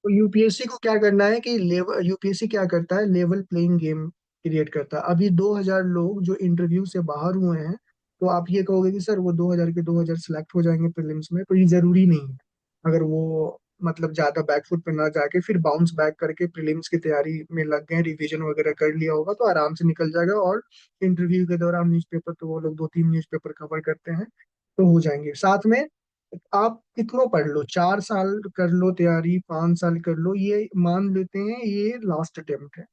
तो यूपीएससी को क्या करना है कि लेवल, यूपीएससी क्या करता है, लेवल प्लेइंग गेम क्रिएट करता है। अभी 2000 लोग जो इंटरव्यू से बाहर हुए हैं, तो आप ये कहोगे कि सर वो 2000 के 2000 सिलेक्ट हो जाएंगे प्रीलिम्स में, तो ये जरूरी नहीं है। अगर वो मतलब ज्यादा बैकफुट पे ना जाके फिर बाउंस बैक करके प्रीलिम्स की तैयारी में लग गए, रिवीजन वगैरह कर लिया होगा, तो आराम से निकल जाएगा। और इंटरव्यू के दौरान न्यूज़पेपर, तो वो लोग 2-3 न्यूज़पेपर कवर करते हैं, तो हो जाएंगे साथ में। आप कितनों पढ़ लो, 4 साल कर लो तैयारी, 5 साल कर लो, ये मान लेते हैं ये लास्ट अटेम्प्ट है।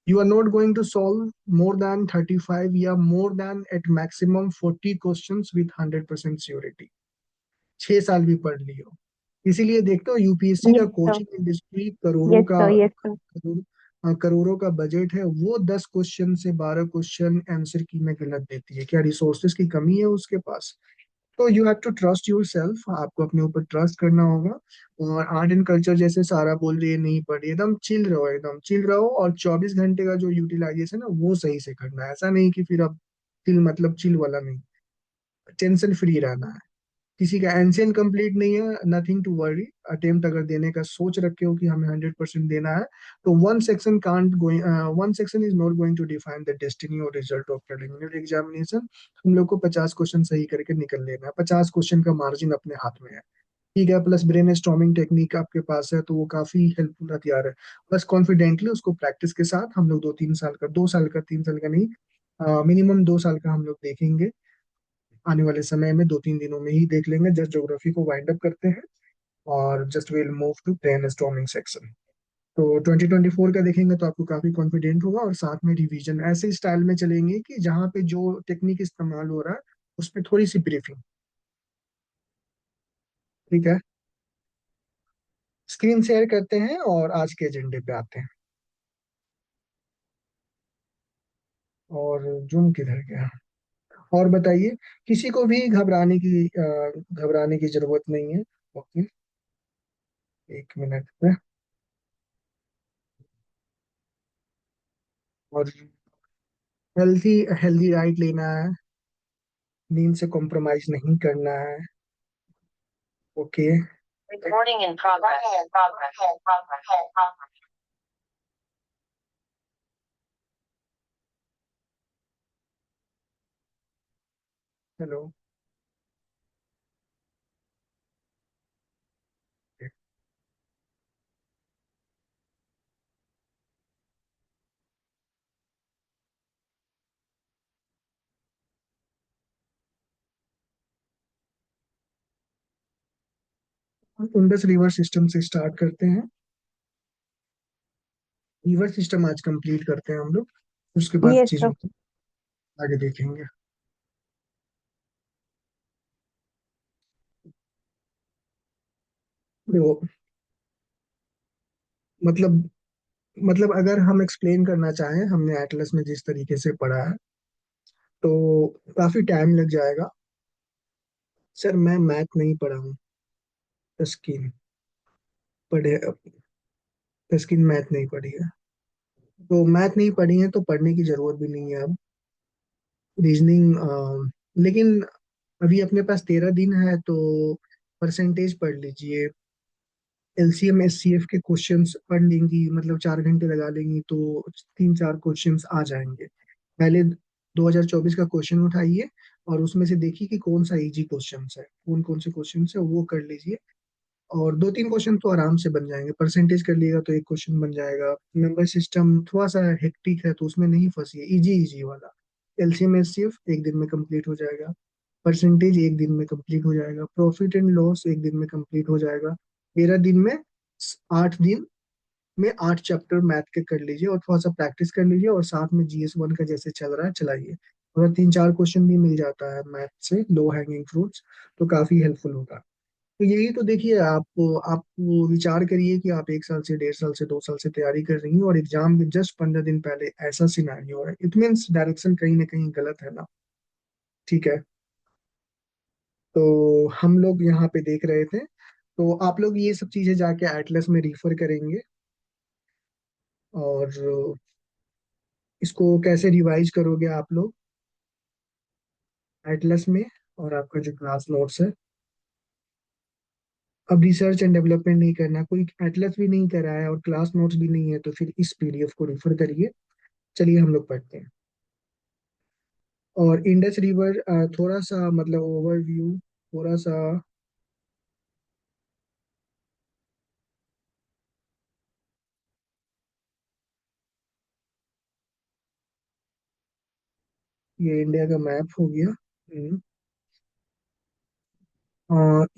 You are not going to solve more than 35 या more than at maximum 40 questions with 100% surety. 6 साल भी पढ़ लियो। इसीलिए देखते हो यूपीएससी का यस सर। कोचिंग इंडस्ट्री करोड़ों यस का, सर। Yes sir. करोड़ों का बजट है, वो 10 क्वेश्चन से 12 क्वेश्चन आंसर की में गलत देती है। क्या रिसोर्सेज की कमी है उसके पास? तो you have to trust yourself, आपको अपने ऊपर ट्रस्ट करना होगा। और आर्ट एंड कल्चर जैसे सारा बोल रही है नहीं पढ़ी, एकदम चिल रहो, एकदम चिल रहो। और 24 घंटे का जो यूटिलाइजेशन है वो सही से करना है। ऐसा नहीं कि फिर अब चिल मतलब चिल वाला नहीं, टेंशन फ्री रहना है। किसी का एनसीएन कंप्लीट नहीं है, नथिंग टू वरी। अटेम्प्ट अगर देने का सोच रखे हो कि हमें 100% देना है, तो one section is not going to define the destiny और रिजल्ट ऑफ प्रिलिमिनरी एग्जामिनेशन। हम लोग को 50 क्वेश्चन सही करके निकल लेना है, 50 क्वेश्चन का मार्जिन अपने हाथ में है। ठीक है, प्लस ब्रेन स्टॉर्मिंग टेक्निक आपके पास है, तो वो काफी हेल्पफुल हथियार है। बस कॉन्फिडेंटली उसको प्रैक्टिस के साथ हम लोग 2-3 साल का, 2 साल का, 3 साल का नहीं, मिनिमम 2 साल का हम लोग देखेंगे। आने वाले समय में 2-3 दिनों में ही देख लेंगे। जस्ट ज्योग्राफी को वाइंड अप करते हैं और just will move to brainstorming section. तो 2024 का देखेंगे तो आपको काफी कॉन्फिडेंट होगा, और साथ में रिवीजन ऐसे स्टाइल में चलेंगे कि जहाँ पे जो टेक्निक इस्तेमाल हो रहा है उस पर थोड़ी सी ब्रीफिंग। ठीक है, स्क्रीन शेयर करते हैं और आज के एजेंडे पे आते हैं। और जूम किधर गया? और बताइए, किसी को भी घबराने की जरूरत नहीं है। ओके, 1 मिनट में। और हेल्थी हेल्दी डाइट लेना है, नींद से कॉम्प्रोमाइज नहीं करना है। Okay. Recording in progress. Hello. Indus river system से स्टार्ट करते हैं। रिवर सिस्टम आज कंप्लीट करते हैं हम लोग, उसके बाद यस सर। चीजों को आगे देखेंगे। तो मतलब अगर हम एक्सप्लेन करना चाहें, हमने एटलस में जिस तरीके से पढ़ा है, तो काफी टाइम लग जाएगा। सर मैं मैथ नहीं पढ़ा हूँ, तस्कीन पढ़े, तस्कीन मैथ नहीं पढ़ी है। तो मैथ नहीं पढ़ी है तो पढ़ने की जरूरत भी नहीं है अब। रीजनिंग, लेकिन अभी अपने पास 13 दिन है, तो परसेंटेज पढ़ लीजिए। एलसीएम एससीएफ के क्वेश्चंस पढ़ लेंगी, मतलब 4 घंटे लगा लेंगी तो 3-4 क्वेश्चंस आ जाएंगे। पहले 2024 का क्वेश्चन उठाइए और उसमें से देखिए कि कौन सा इजी क्वेश्चन है, कौन कौन से क्वेश्चन है वो कर लीजिए। और 2-3 क्वेश्चन तो आराम से बन जाएंगे। परसेंटेज कर लिएगा तो एक क्वेश्चन बन जाएगा। नंबर सिस्टम थोड़ा सा हेक्टिक है, तो उसमें नहीं फंसिए, इजी इजी वाला। एलसीएम एससीएफ एक दिन में कंप्लीट हो जाएगा। परसेंटेज एक दिन में कंप्लीट हो जाएगा। प्रॉफिट एंड लॉस एक दिन में कंप्लीट हो जाएगा। 13 दिन में, 8 दिन में 8 चैप्टर मैथ के कर लीजिए और थोड़ा सा प्रैक्टिस कर लीजिए, और साथ में जीएस 1 का जैसे चल रहा है चलाइए। अगर 3-4 क्वेश्चन भी मिल जाता है मैथ से, लो हैंगिंग फ्रूट्स, तो काफी हेल्पफुल होगा। तो यही तो देखिए, आप वो विचार करिए कि आप 1 साल से, 1.5 साल से, 2 साल से तैयारी कर रही हैं, और एग्जाम के जस्ट 15 दिन पहले ऐसा सिनारियो है, इट मीन्स डायरेक्शन कहीं ना कहीं गलत है ना। ठीक है, तो हम लोग यहाँ पे देख रहे थे, तो आप लोग ये सब चीजें जाके एटलस में रिफर करेंगे। और इसको कैसे रिवाइज करोगे आप लोग एटलस में, और आपका जो क्लास नोट्स है अब रिसर्च एंड डेवलपमेंट नहीं करना, कोई एटलस भी नहीं करा है और क्लास नोट्स भी नहीं है, तो फिर इस पीडीएफ को रेफर करिए। चलिए हम लोग पढ़ते हैं। और इंडस रिवर थोड़ा सा मतलब ओवरव्यू, थोड़ा सा। ये इंडिया का मैप हो गया।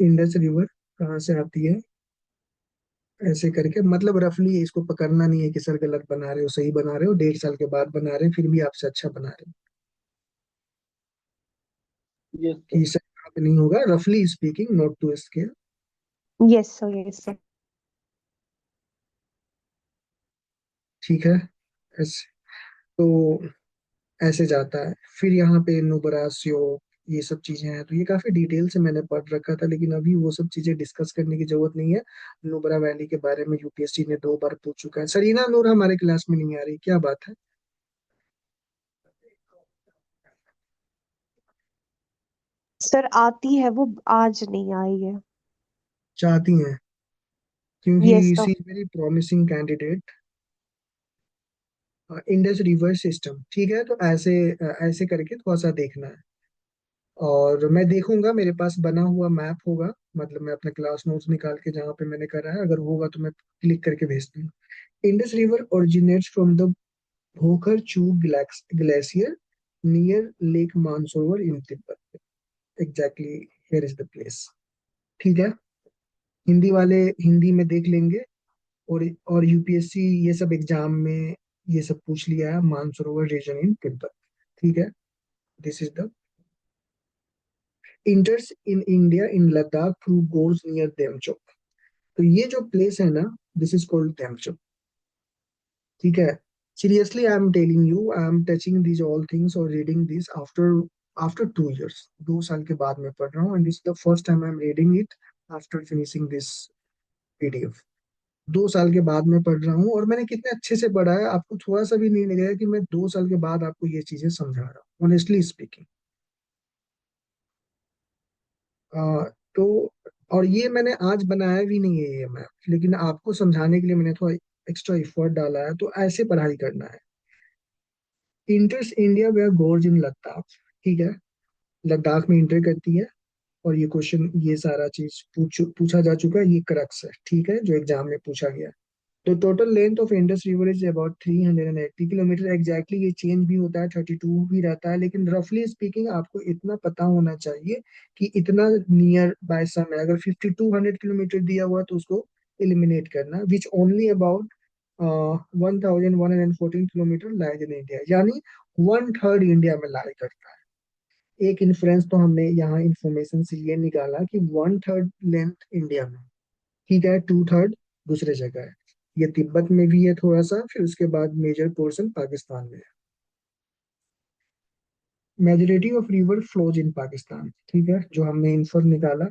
इंडस रिवर कहाँ से आती है, ऐसे करके मतलब रफली इसको पकड़ना नहीं है कि सर गलत बना रहे हो सही बना रहे हो, 1.5 साल के बाद बना रहे हैं फिर भी आपसे अच्छा बना रहे हो। यस कि सर। सर यहाँ पे नहीं होगा, रफली speaking, not to scale. Yes sir, yes sir. ठीक है। ऐसे तो ऐसे जाता है। फिर यहाँ पे नुबरासियो, ये सब चीजें हैं, तो ये काफी डिटेल से मैंने पढ़ रखा था, लेकिन अभी वो सब चीजें डिस्कस करने की जरूरत नहीं है। नुब्रा वैली के बारे में यूपीएससी ने 2 बार पूछ चुका है। सरीना नूर हमारे क्लास में नहीं आ रही, क्या बात है? सर आती है वो, आज नहीं आई है। चाहती हैं? क्योंकि yes sir. She is very promising candidate. Indus river system, ठीक है, तो ऐसे करके थोड़ा सा देखना है। और मैं देखूंगा, मेरे पास बना हुआ मैप होगा, मतलब मैं अपने क्लास नोट्स निकाल के जहाँ पे मैंने करा है, अगर होगा तो मैं क्लिक करके भेजती हूँ। Indus river originates from the Bhokar Chu glacier near lake Mansarovar in Tibet. Exactly, here is the place. ठीक है। हिंदी वाले हिंदी में देख लेंगे। और यूपीएससी ये सब एग्जाम में ये सब पूछ लिया है, मानसरोवर रीजन इन तिब्बत। ठीक है। This is the इंटर्स in India in Ladakh through goes near Demchok. तो ये जो प्लेस है ना, दिस इज कॉल्ड देमचोक। ठीक है। Seriously I am telling you, I am touching these all things और reading this after after 2 years। 2 साल के बाद मैं पढ़ रहा हूँ, and this is the first time I am reading it after finishing this PDF. 2 साल के बाद मैं पढ़ रहा हूँ, और मैंने कितने अच्छे से पढ़ा है, आपको थोड़ा सा भी नहीं लगेगा कि मैं 2 साल के बाद आपको ये चीजें समझा रहा हूँ, ऑनेस्टली स्पीकिंग। तो और ये मैंने आज बनाया भी नहीं है ये मैप, लेकिन आपको समझाने के लिए मैंने थोड़ा एक्स्ट्रा एफर्ट डाला है, तो ऐसे पढ़ाई करना है। इंटर्स इंडिया वेयर गोर्ज इन लद्दाख। ठीक है। लद्दाख में इंटर करती है। और ये क्वेश्चन, ये सारा चीज पूछा जा चुका है, ये क्रक्स है, ठीक है, जो एग्जाम में पूछा गया। तो total length of Indus river is about 380 kilometre. Exactly ये चेंज भी होता है, 32 भी रहता है, लेकिन रफली स्पीकिंग आपको इतना पता होना चाहिए कि इतना नियर बाय सम है। अगर 5200 किलोमीटर दिया हुआ तो उसको एलिमिनेट करना, which only about 1114 kilometre lies in India, यानी 1/3 इंडिया में लाई करता है। एक इन्फ्रेंस तो हमने यहाँ इंफॉर्मेशन से ये निकाला कि 1/3 लेंथ इंडिया में। ठीक है। 2/3 दूसरे जगह है। ये तिब्बत में भी है थोड़ा सा, फिर उसके बाद मेजर पोर्शन पाकिस्तान में है। Majority of river flows in Pakistan, ठीक है, जो हमने इन्फर निकाला।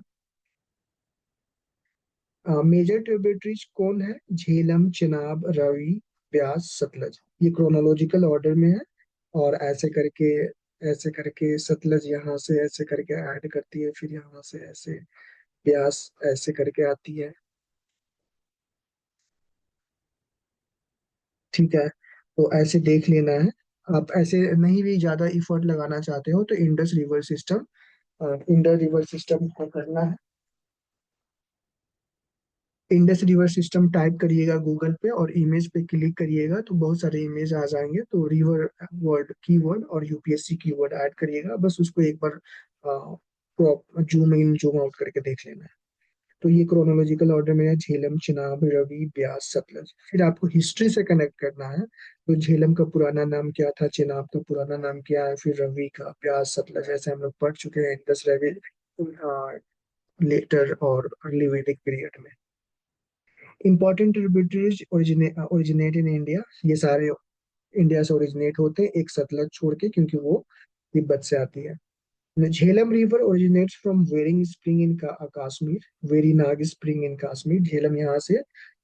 मेजर ट्रिब्यूटरीज कौन है? झेलम, चिनाब, रावी, ब्यास, सतलज। ये क्रोनोलॉजिकल ऑर्डर में है। और ऐसे करके सतलज यहाँ से ऐसे करके ऐड करती है, फिर यहाँ से ऐसे ब्यास ऐसे करके आती है। ठीक है। तो ऐसे देख लेना है। आप ऐसे नहीं भी ज्यादा इफर्ट लगाना चाहते हो तो Indus river system, Indus river system को करना है। इंडस रिवर सिस्टम टाइप करिएगा गूगल पे और इमेज पे क्लिक करिएगा तो बहुत सारे इमेज आ जाएंगे, तो रिवर वर्ड कीवर्ड और यूपीएससी कीवर्ड ऐड करिएगा, बस उसको एक बार जूम इन जूम आउट करके देख लेना है। तो ये क्रोनोलॉजिकल ऑर्डर में है: झेलम, चिनाब, रवि, ब्यास, सतलज। फिर आपको हिस्ट्री से कनेक्ट करना है। तो झेलम का पुराना नाम क्या था, चिनाब का पुराना नाम क्या है, फिर रवि का, ब्यास, सतलज, ऐसे हम लोग पढ़ चुके हैं इंडस रवि लेटर और अर्ली वैदिक पीरियड में। Important tributaries originate in India, ये सारे इंडिया से ओरिजिनेट होते हैं, एक सतलज छोड़ के, क्योंकि वो तिब्बत से आती है। Jhelum river originates from Verinag spring in Kashmir, Verinag spring in Kashmir, Jhelum यहाँ से,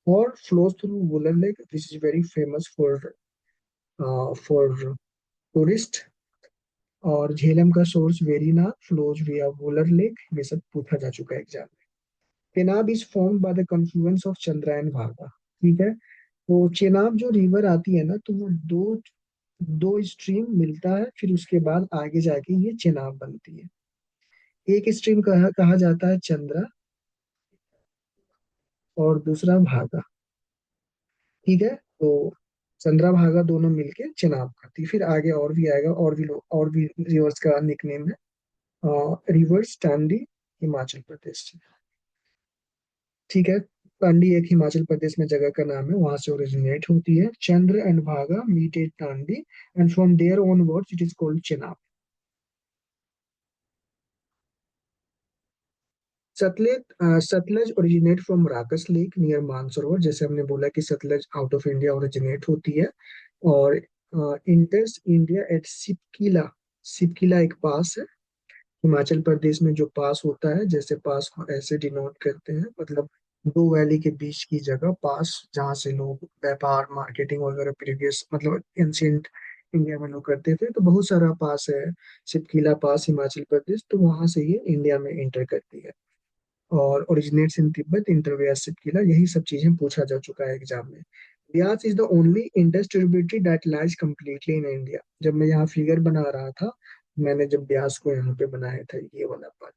और flows through Wular lake, this is very famous for tourist. और झेलम का सोर्स वेरीनाग, फ्लोज विया वुलर लेक, ये सब पूछा जा चुका है एग्जाम में। Chenab is formed by the confluence of Chandra and भागा। ठीक है, तो चेनाब जो रिवर आती है ना, तो वो दो दो स्ट्रीम मिलता है, फिर उसके बाद आगे जाके ये चेनाब बनती है। एक स्ट्रीम कहा कहा जाता है चंद्रा, और दूसरा भागा। ठीक है, तो चंद्रा भागा दोनों मिलके चेनाब करती है। फिर आगे और भी आएगा, और भी रिवर्स का निकनेम है, रिवर्स टांडी, हिमाचल प्रदेश से। ठीक है, टांडी एक हिमाचल प्रदेश में जगह का नाम है, वहां से ओरिजिनेट होती है। Chandra and Bhaga meet at Tandi, and from there onwards it is called Chenab. Satluj originate from Rakas lake near Mansarovar, जैसे हमने बोला कि Satluj out of India originate होती है। और इंडस इंडिया एट सिपकिला, सिपकिला एक पास है हिमाचल प्रदेश में, जो पास होता है, जैसे पास को ऐसे डिनोट करते हैं, मतलब दो वैली के बीच की जगह पास, जहाँ से लोग व्यापार मार्केटिंग वगैरह प्रीवियस मतलब एंशियंट इंडिया में लोग करते थे। तो बहुत सारा पास है, सिपकिला पास हिमाचल प्रदेश, तो वहां से ये इंडिया में एंटर करती है। और ओरिजिनेट्स इन तिब्बत, इंटरव्यस किला, यही सब चीजें पूछा जा चुका है एग्जाम में। Beas is the only Indus tributary that lies completely in India. जब मैं यहाँ फिगर बना रहा था, मैंने जब ब्यास को यहाँ पे बनाया था, ये वाला पार्ट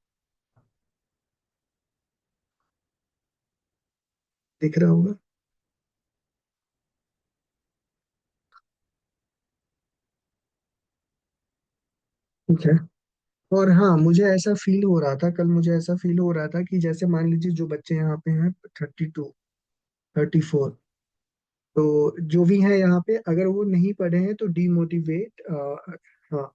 दिख रहा होगा। ठीक है, और हाँ, मुझे ऐसा फील हो रहा था कल, मुझे ऐसा फील हो रहा था कि जैसे मान लीजिए जो बच्चे यहाँ पे हैं 32, 34, तो जो भी है यहाँ पे, अगर वो नहीं पढ़े हैं तो डीमोटिवेट, हाँ,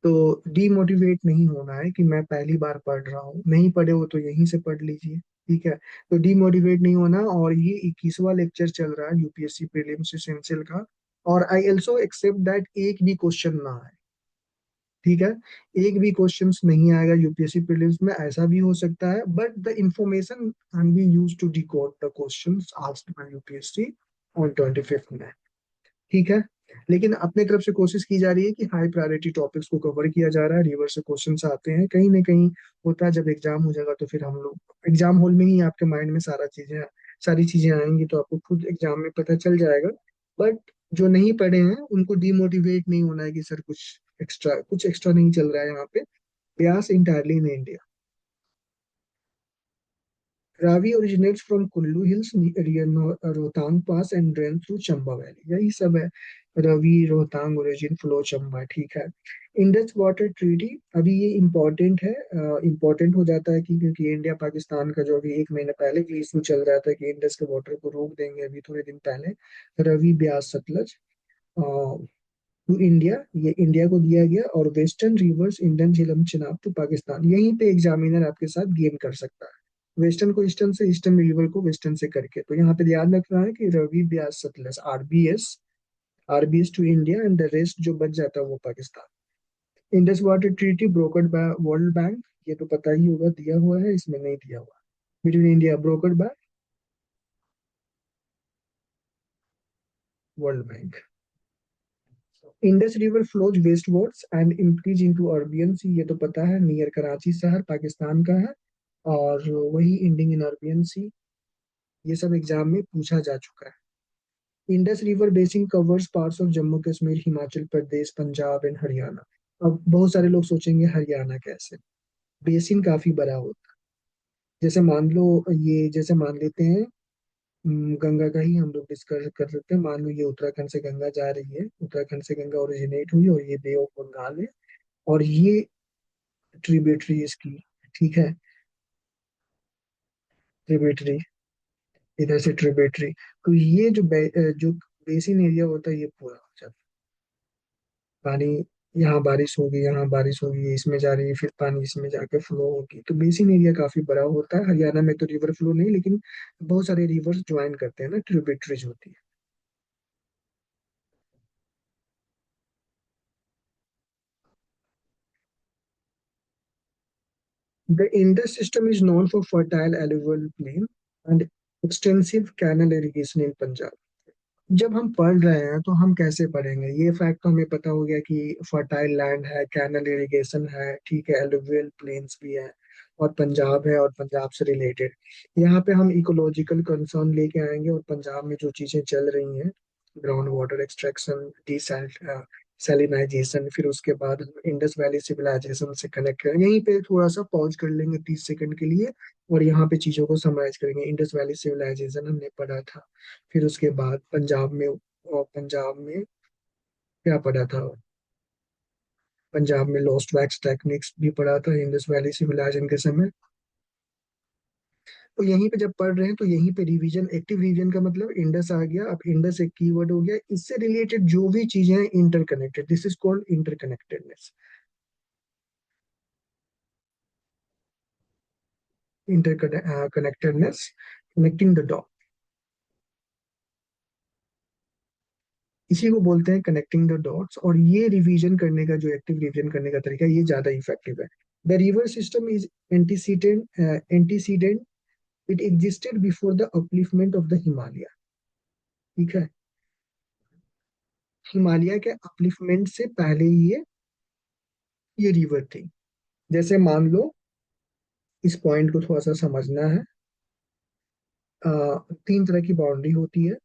तो डीमोटिवेट नहीं होना है कि मैं पहली बार पढ़ रहा हूँ, नहीं पढ़े हो तो यहीं से पढ़ लीजिए। ठीक है, तो डीमोटिवेट नहीं होना। और ये 21वां लेक्चर चल रहा है यूपीएससी प्रीलिम्स एसेंशियल का, और आई ऑल्सो एक्सेप्ट दैट एक भी क्वेश्चन ना आए। ठीक है, एक भी क्वेश्चंस नहीं आएगा यूपीएससी प्रीलिम्स में, ऐसा भी हो सकता है, but the information can be use to decode the questions asked by UPSC on 25th में। ठीक है, लेकिन अपने तरफ से कोशिश की जा रही है कि हाई प्रायोरिटी टॉपिक्स को कवर किया जा रहा है, रिवर से क्वेश्चंस आते हैं कहीं ना कहीं। होता है जब एग्जाम हो जाएगा तो फिर हम लोग एग्जाम हॉल में ही आपके माइंड में सारी चीजें आएंगी, तो आपको खुद एग्जाम में पता चल जाएगा। बट जो नहीं पढ़े हैं उनको डिमोटिवेट नहीं होना है कि सर कुछ एक्स्ट्रा नहीं चल रहा है यहाँ पे। प्रयास entirely in India. Ravi originates from Kullu Hills near Rohtang Pass and drains through Chamba Valley। यही सब है, रवि, रोहतांग, ओरिजिन, फ्लो, चंबा। ठीक है, इंडस वाटर ट्रीटी, अभी ये इम्पोर्टेंट है, इम्पोर्टेंट हो जाता है कि क्योंकि इंडिया पाकिस्तान का जो अभी एक महीने पहले भी इशू चल रहा था कि इंडस के वाटर को रोक देंगे, अभी थोड़े दिन पहले। रवि, ब्यास, सतलज टू इंडिया, ये इंडिया को दिया गया। और western rivers Indian Jhelum Chenab to Pakistan, यहीं पे एग्जामिनर आपके साथ गेम कर सकता है, वेस्टर्न को ईस्टर्न से, ईस्टर्न रिवर को वेस्टर्न से करके। तो यहाँ पे याद रखना है कि Ravi, Beas, Sutlej, RBS to India, and the rest जो बच जाता है वो Pakistan. Indus water treaty brokered by world bank, ये तो पता ही होगा, दिया हुआ है, इसमें नहीं दिया हुआ। Between India, brokered by world Bank. Indus river flows westwards and empties into Arabian Sea, ये तो पता है, नियर कराची शहर, पाकिस्तान का है। और वही एंडिंग इन अरबियन सी, ये सब एग्जाम में पूछा जा चुका है। Indus river basin covers parts of Jammu Kashmir, Himachal Pradesh, Punjab and Haryana. अब बहुत सारे लोग सोचेंगे हरियाणा कैसे, बेसिन काफी बड़ा होता है। जैसे मान लो, ये जैसे मान लेते हैं, गंगा का ही हम लोग डिस्कस कर सकते हैं। मान लो ये उत्तराखंड से गंगा जा रही है, उत्तराखंड से गंगा ओरिजिनेट हुई, और ये बे ऑफ बंगाल है, और ये ट्रिब्यूटरी इसकी। ठीक है, ट्रिब्यूटरी, इधर से ट्रिब्यूटरी। तो ये जो बेसिन एरिया होता है, ये पूरा हो जाता है पानी। यहाँ बारिश होगी, यहाँ बारिश होगी, ये इसमें जा रही है, फिर पानी इसमें जाके फ्लो होगी, तो बेसिन एरिया काफी बड़ा होता है। हरियाणा में तो रिवर फ्लो नहीं, लेकिन बहुत सारे रिवर्स ज्वाइन करते हैं ना, ट्रिब्यूटरीज होती है। The Indus system is known for fertile alluvial plain and extensive canal irrigation in Punjab। जब हम पढ़ रहे हैं तो हम कैसे पढ़ेंगे, ये फैक्ट तो हमें पता हो गया कि फर्टाइल लैंड है, कैनल इरिगेशन है, ठीक है, एलुवियल प्लेन्स भी है, और पंजाब है और पंजाब से रिलेटेड। यहाँ पे हम इकोलॉजिकल कंसर्न लेके आएंगे और पंजाब में जो चीजें चल रही हैं, ग्राउंड वाटर एक्सट्रैक्शन, सैलिनाइजेशन, फिर उसके बाद हम इंडस वैली सिविलाइजेशन से कनेक्ट करेंगे। यहीं पे थोड़ा सा पॉज कर लेंगे 30 सेकंड के लिए और यहाँ पे चीजों को समराइज करेंगे। इंडस वैली सिविलाइजेशन हमने पढ़ा था, फिर उसके बाद पंजाब में क्या पढ़ा था, पंजाब में लॉस्ट वैक्स टेक्निक्स भी पढ़ा था इंडस वैली सिविलाइजेशन के समय। तो यहीं पे जब पढ़ रहे हैं तो यहीं पे रिवीजन, एक्टिव रिवीजन का मतलब इंडस आ गया। अब इंडस एक कीवर्ड हो गया, इससे रिलेटेड जो भी चीजें हैं interconnected, this is called interconnectedness. Interconnectedness, connecting the dot, इसी को बोलते हैं कनेक्टिंग द डॉट्स। और ये रिवीजन करने का, जो एक्टिव रिवीजन करने का तरीका है, ये ज्यादा इफेक्टिव है। The river system is antecedent, it existed before the upliftment of the Himalaya. ठीक है, हिमालय के अपलिफ्टमेंट से पहले ही ये रिवर थी। जैसे मान लो, इस पॉइंट को थोड़ा सा समझना है। 3 तरह की बाउंड्री होती है।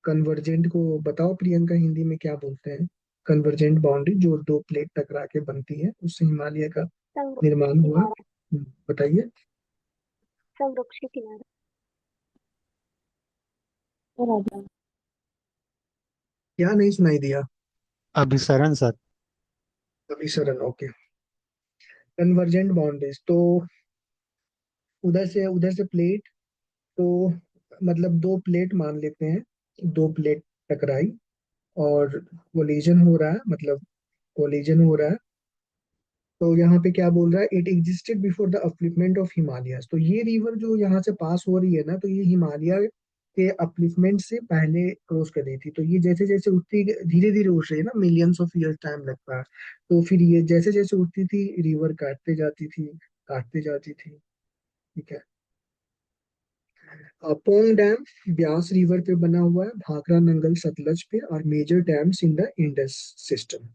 कन्वर्जेंट को बताओ प्रियंका, हिंदी में क्या बोलते हैं? कन्वर्जेंट बाउंड्री, जो दो प्लेट टकरा के बनती है, उससे हिमालय का निर्माण हुआ। किनारा। बताइए। संरक्षित किनारा। बराबर। क्या नहीं सुनाई दिया? अभिसरण सर। अभिसरण, ओके। कन्वर्जेंट बाउंड्रीज तो उधर से प्लेट, तो मतलब दो प्लेट मान लेते हैं, दो प्लेट टकराई और कोलिजन हो रहा है, मतलब कोलिजन हो रहा है। तो यहाँ पे क्या बोल रहा है, it existed before the upliftment of Himalayas. तो ये रिवर जो यहाँ से पास हो रही है ना, तो ये हिमालय के अपलिफ्टमेंट से पहले क्रॉस कर रही थी। तो ये जैसे जैसे उठती, धीरे धीरे उठ रही है ना, मिलियंस ऑफ ईयर टाइम लगता है। तो फिर ये जैसे जैसे उठती थी, रिवर काटते जाती थी, काटते जाती थी। ठीक है। पोंग डैम ब्यास रिवर पे बना हुआ है, भाखड़ा नंगल सतलज पे, और major dams in the Indus system,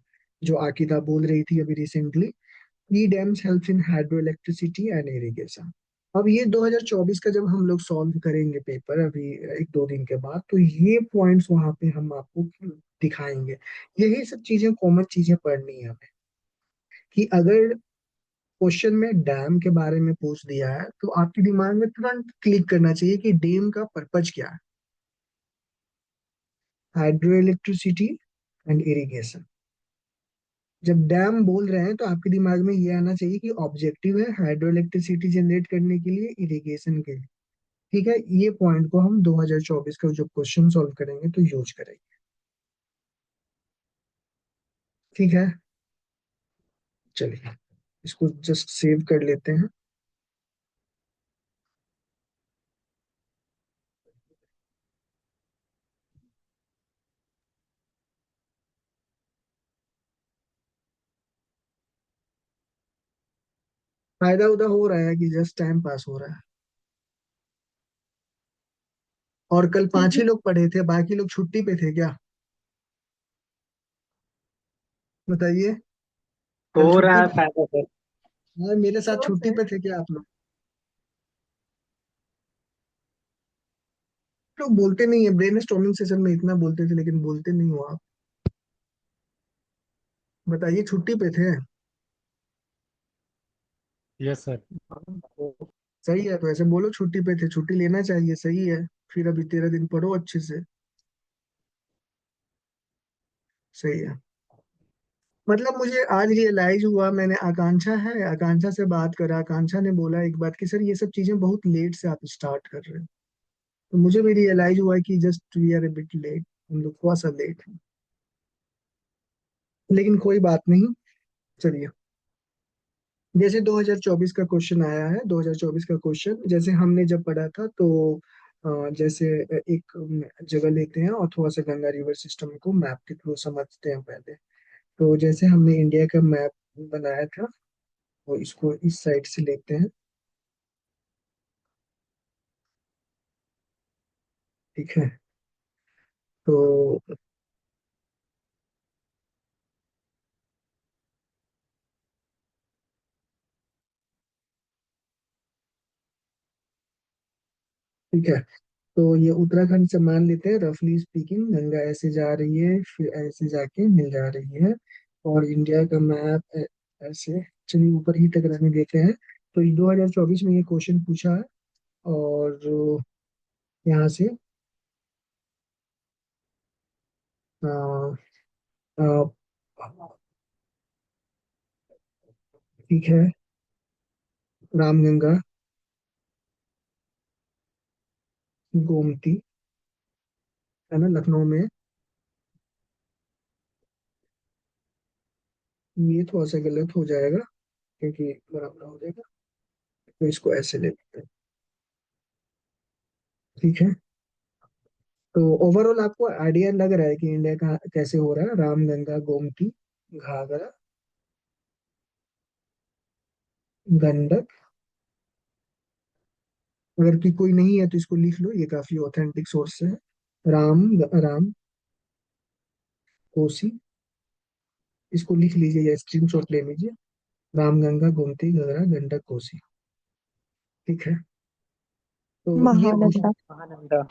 जो आकिता बोल रही थी अभी रिसेंटली। ई dams help in hydroelectricity and irrigation. अब ये 2024 का जब हम लोग सॉल्व करेंगे पेपर, अभी 1-2 दिन के बाद, तो ये पॉइंट्स वहां पे हम आपको दिखाएंगे। यही सब चीजें, कॉमन चीजें पढ़नी है हमें, कि अगर क्वेश्चन में डैम के बारे में पूछ दिया है तो आपके दिमाग में तुरंत क्लिक करना चाहिए कि डैम का पर्पज क्या है। Hydro electricity and irrigation. जब डैम बोल रहे हैं तो आपके दिमाग में ये आना चाहिए कि ऑब्जेक्टिव है हाइड्रो इलेक्ट्रिसिटी जनरेट करने के लिए, इरिगेशन के लिए। ठीक है, ये पॉइंट को हम 2024 का जो क्वेश्चन सॉल्व करेंगे तो यूज करेंगे। ठीक है, चलिए इसको जस्ट सेव कर लेते हैं। फायदा उदा हो रहा है कि जस्ट टाइम पास हो रहा है? और कल 5 ही लोग पढ़े थे, बाकी लोग छुट्टी पे थे क्या? बताइए। कल हो रहा छुट्टी है पे? फायदा सर। हाँ, मेरे साथ तो छुट्टी सर पे थे क्या आप लोग? लोग बोलते नहीं है, ब्रेन स्टॉर्मिंग सेशन में इतना बोलते थे लेकिन बोलते नहीं हो आप। बताइए, छुट्टी पे थे? Yes sir. सही है, तो ऐसे बोलो छुट्टी पे थे, छुट्टी लेना चाहिए, सही है। फिर अभी 13 दिन पढ़ो अच्छे से। सही है। मतलब मुझे आज रियलाइज हुआ, मैंने आकांक्षा है, आकांक्षा से बात करा, आकांक्षा ने बोला एक बात कि सर ये सब चीजें बहुत लेट से आप स्टार्ट कर रहे हो। तो मुझे भी रियलाइज हुआ कि just we are a bit late, हम लोग थोड़ा सा लेट हैं। लेकिन कोई बात नहीं, चलिए। जैसे 2024 का क्वेश्चन आया है, 2024 का क्वेश्चन जैसे हमने जब पढ़ा था, तो जैसे एक जगह लेते हैं और थोड़ा सा गंगा रिवर सिस्टम को मैप के थ्रू समझते हैं पहले। तो जैसे हमने इंडिया का मैप बनाया था, तो इसको इस साइड से लेते हैं। ठीक है, तो ठीक है। तो ये उत्तराखंड से मान लेते हैं, रफली स्पीकिंग गंगा ऐसे जा रही है, फिर ऐसे जाके मिल जा रही है। और इंडिया का मैप ऐसे, चलिए ऊपर ही तक रहने देते हैं। तो 2024 में ये क्वेश्चन पूछा है। और यहाँ से अ, अ, ठीक है, रामगंगा, गोमती, है ना, लखनऊ में। ये थोड़ा सा गलत हो जाएगा, क्योंकि बराबर हो जाएगा। तो इसको ऐसे ले लेते हैं। ठीक है। तो ओवरऑल आपको आइडिया लग रहा है कि इंडिया का कैसे हो रहा है, रामगंगा, गोमती, घाघरा, गंडक। अगर कि कोई नहीं है तो इसको लिख लो, ये काफी ऑथेंटिक सोर्स है। राम, राम, कोसी, इसको लिख लीजिए या स्क्रीनशॉट ले लीजिए। रामगंगा, गोमती, घाघरा, गंडक, कोसी। ठीक है। तो ये महानंदा। महानंदा।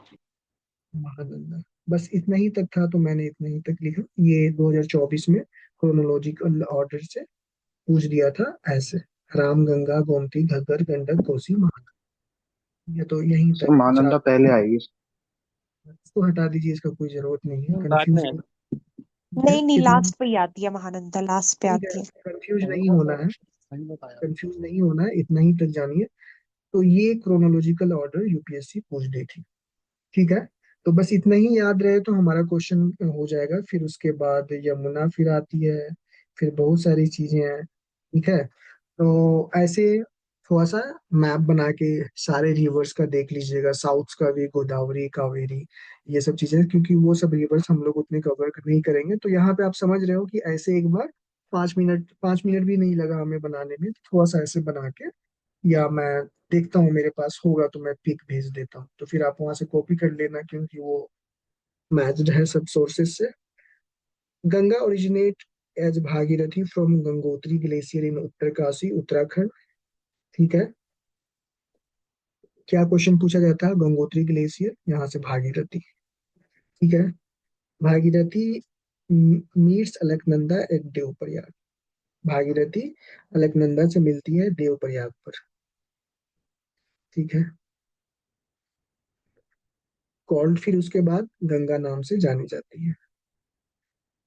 महानंदा। बस इतना ही तक था, तो मैंने इतना ही तक लिखा। ये 2024 में क्रोनोलॉजिकल ऑर्डर से पूछ दिया था ऐसे। राम, गंगा, गोमती, घग्गर, गंडक, कोसी, महानंदा। ये तो यहीं सर तक चार। महानंदा पहले आएगी। इसको हटा दीजिए, इसका कोई जरूरत नहीं है, बाद कंफ्यूज में। नहीं। ठीक है, नहीं नहीं, इतना। लास्ट पे ही आती है महानंदा, लास्ट पे ठीक है, आती है। कंफ्यूज सही नहीं होना है। सही बताया। कंफ्यूज नहीं होना है, इतना ही तक जानिए। तो ये क्रोनोलॉजिकल ऑर्डर यूपीएससी पूछ दी थी। ठीक है। तो बस इतना ही याद रहे तो हमारा क्वेश्चन हो जाएगा। फिर उसके बाद यमुना फिर आती है, फिर बहुत सारी चीजें हैं। ठीक है। तो ऐसे थोड़ा सा मैप बना के सारे रिवर्स का देख लीजिएगा, साउथ का भी, गोदावरी, कावेरी, ये सब चीजें, क्योंकि वो सब रिवर्स हम लोग उतने कवर नहीं करेंगे। तो यहाँ पे आप समझ रहे हो कि ऐसे एक बार 5 मिनट, 5 मिनट भी नहीं लगा हमें बनाने में। थोड़ा सा ऐसे बना के, या मैं देखता हूँ मेरे पास होगा तो मैं पिक भेज देता हूँ, तो फिर आप वहां से कॉपी कर लेना, क्योंकि वो मैच्ड है सब सोर्सेस से। Ganga originate as Bhagirathi from Gangotri glacier in Uttarkashi, Uttarakhand. ठीक है। क्या क्वेश्चन पूछा जाता है, गंगोत्री ग्लेशियर, यहाँ से भागीरथी। ठीक है। Bhagirathi meets Alaknanda at Devprayag. भागीरथी अलकनंदा से मिलती है देवप्रयाग पर। ठीक है। कॉल्ड, फिर उसके बाद गंगा नाम से जानी जाती है।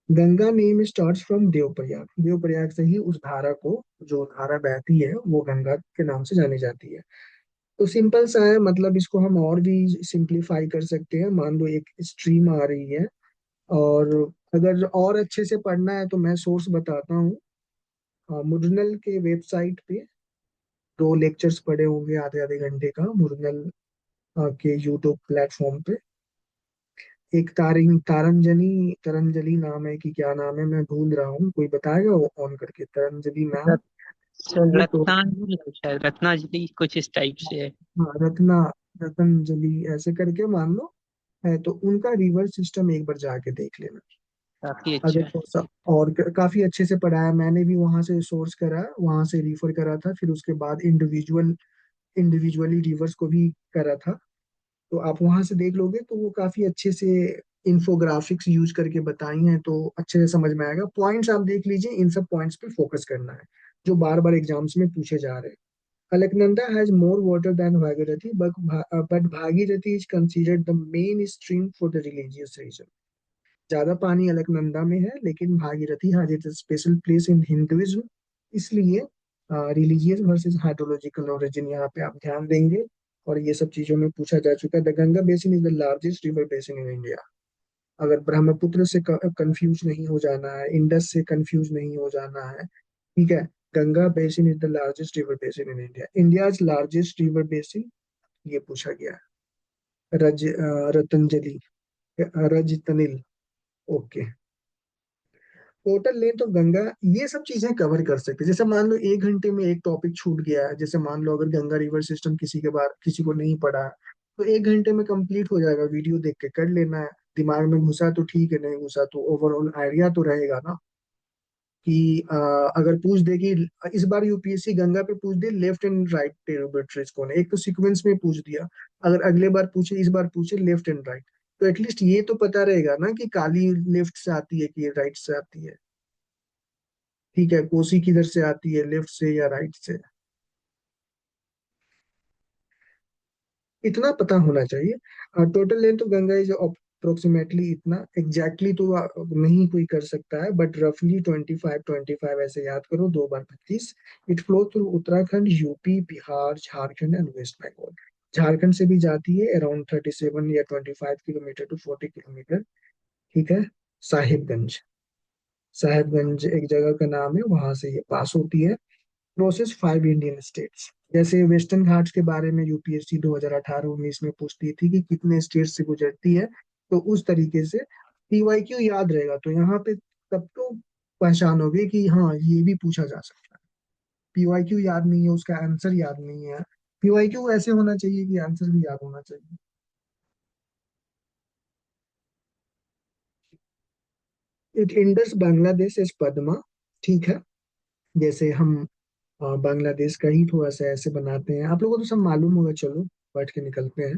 Ganga name starts from Devprayag. Devprayag से ही उस धारा को, जो धारा बहती है, वो गंगा के नाम से जानी जाती है। तो सिंपल सा है, मतलब इसको हम और भी सिंप्लीफाई कर सकते हैं। मान लो एक स्ट्रीम आ रही है, और अगर और अच्छे से पढ़ना है तो मैं सोर्स बताता हूँ। मुरनल के वेबसाइट पे 2 लेक्चर्स पड़े होंगे आधे आधे घंटे का, मुरनल के यूट्यूब प्लेटफॉर्म पे। एक तारंजनी, तरंजलि नाम है कि क्या नाम है, मैं भूल रहा हूँ, कोई बताएगा वो ऑन करके, तरंजलि मैम। रत, ये तो, रत्नांजलि है शायद, रत्नांजलि कुछ इस टाइप से है। हाँ, रत्ना, रतंजलि ऐसे करके मान लो है। तो उनका रिवर्स सिस्टम एक बार जाके देख लेना। काफी अच्छा अगर है। तो सब और काफी अच्छे से पढ़ाया, मैंने भी वहां से सोर्स करा, वहां से रिफर करा था, फिर उसके बाद इंडिविजुअली रिवर्स को भी करा था। तो आप वहां से देख लोगे तो वो काफी अच्छे से इंफोग्राफिक्स यूज करके बताई हैं, तो अच्छे से समझ में आएगा। पॉइंट्स आप देख लीजिए, इन सब पॉइंट्स पे फोकस करना है जो बार बार एग्जाम्स में पूछे जा रहे हैं। Alaknanda has more water than Bhagirathi, but Bhagirathi is considered the main stream for the religious reason. ज्यादा पानी अलकनंदा में है, लेकिन Bhagirathi has its special place in Hinduism. इसलिए रिलीजियस वर्सेस हाइड्रोलॉजिकल ओरिजिन यहाँ पे आप ध्यान देंगे। और ये सब चीजों में पूछा जा चुका है। The Ganga basin is the largest river basin in India. अगर ब्रह्मपुत्र से कंफ्यूज नहीं हो जाना है, इंडस से कंफ्यूज नहीं हो जाना है। ठीक है। Ganga basin is the largest river basin in India, India's largest river basin. ये पूछा गया है। रतंजलि, रजतनिल। ओके। टोटल लें तो गंगा, ये सब चीजें कवर कर सकते हैं। जैसे मान लो 1 घंटे में एक टॉपिक छूट गया है, जैसे मान लो अगर गंगा रिवर सिस्टम किसी के बार किसी को नहीं पढ़ा है, तो 1 घंटे में कंप्लीट हो जाएगा, वीडियो देख के कर लेना है। दिमाग में घुसा तो ठीक है, नहीं घुसा तो ओवरऑल आइडिया तो रहेगा ना। कि अगर पूछ दे कि इस बार यूपीएससी गंगा पे पूछ they left and right tributaries कौन है, एक तो सीक्वेंस में पूछ दिया, अगर अगले बार पूछे, इस बार पूछे लेफ्ट एंड राइट, तो एटलीस्ट ये तो पता रहेगा ना कि काली लेफ्ट से आती है कि राइट से आती है। ठीक है, कोसी किधर से आती है, लेफ्ट से या राइट से, इतना पता होना चाहिए। Total length of Ganga is approximately इतना, एग्जैक्टली तो नहीं कोई कर सकता है, बट रफली 25 ऐसे याद करो, 2 बार 25। It flow through Uttarakhand, UP, Bihar, Jharkhand and west Bengal. Jharkhand से भी जाती है अराउंड 37 या 25 किलोमीटर टू 40 किलोमीटर। ठीक है। साहिबगंज, साहिबगंज एक जगह का नाम है, वहां से ये पास होती है। Process 5 Indian states. जैसे वेस्टर्न घाट्स के बारे में यूपीएससी 2018-19 में पूछती थी कि कितने स्टेट से गुजरती है, तो उस तरीके से पीवाईक्यू याद रहेगा, तो यहाँ पे तब तो पहचानोगे कि हाँ ये भी पूछा जा सकता है। पीवाईक्यू याद नहीं है, उसका आंसर याद नहीं है। पीवाईक्यू ऐसे होना चाहिए कि आंसर भी याद होना चाहिए। It enters Bangladesh as Padma. ठीक है। जैसे हम बांग्लादेश का ही थोड़ा सा ऐसे बनाते हैं, आप लोगों को तो सब मालूम होगा, चलो पढ़ के निकलते हैं।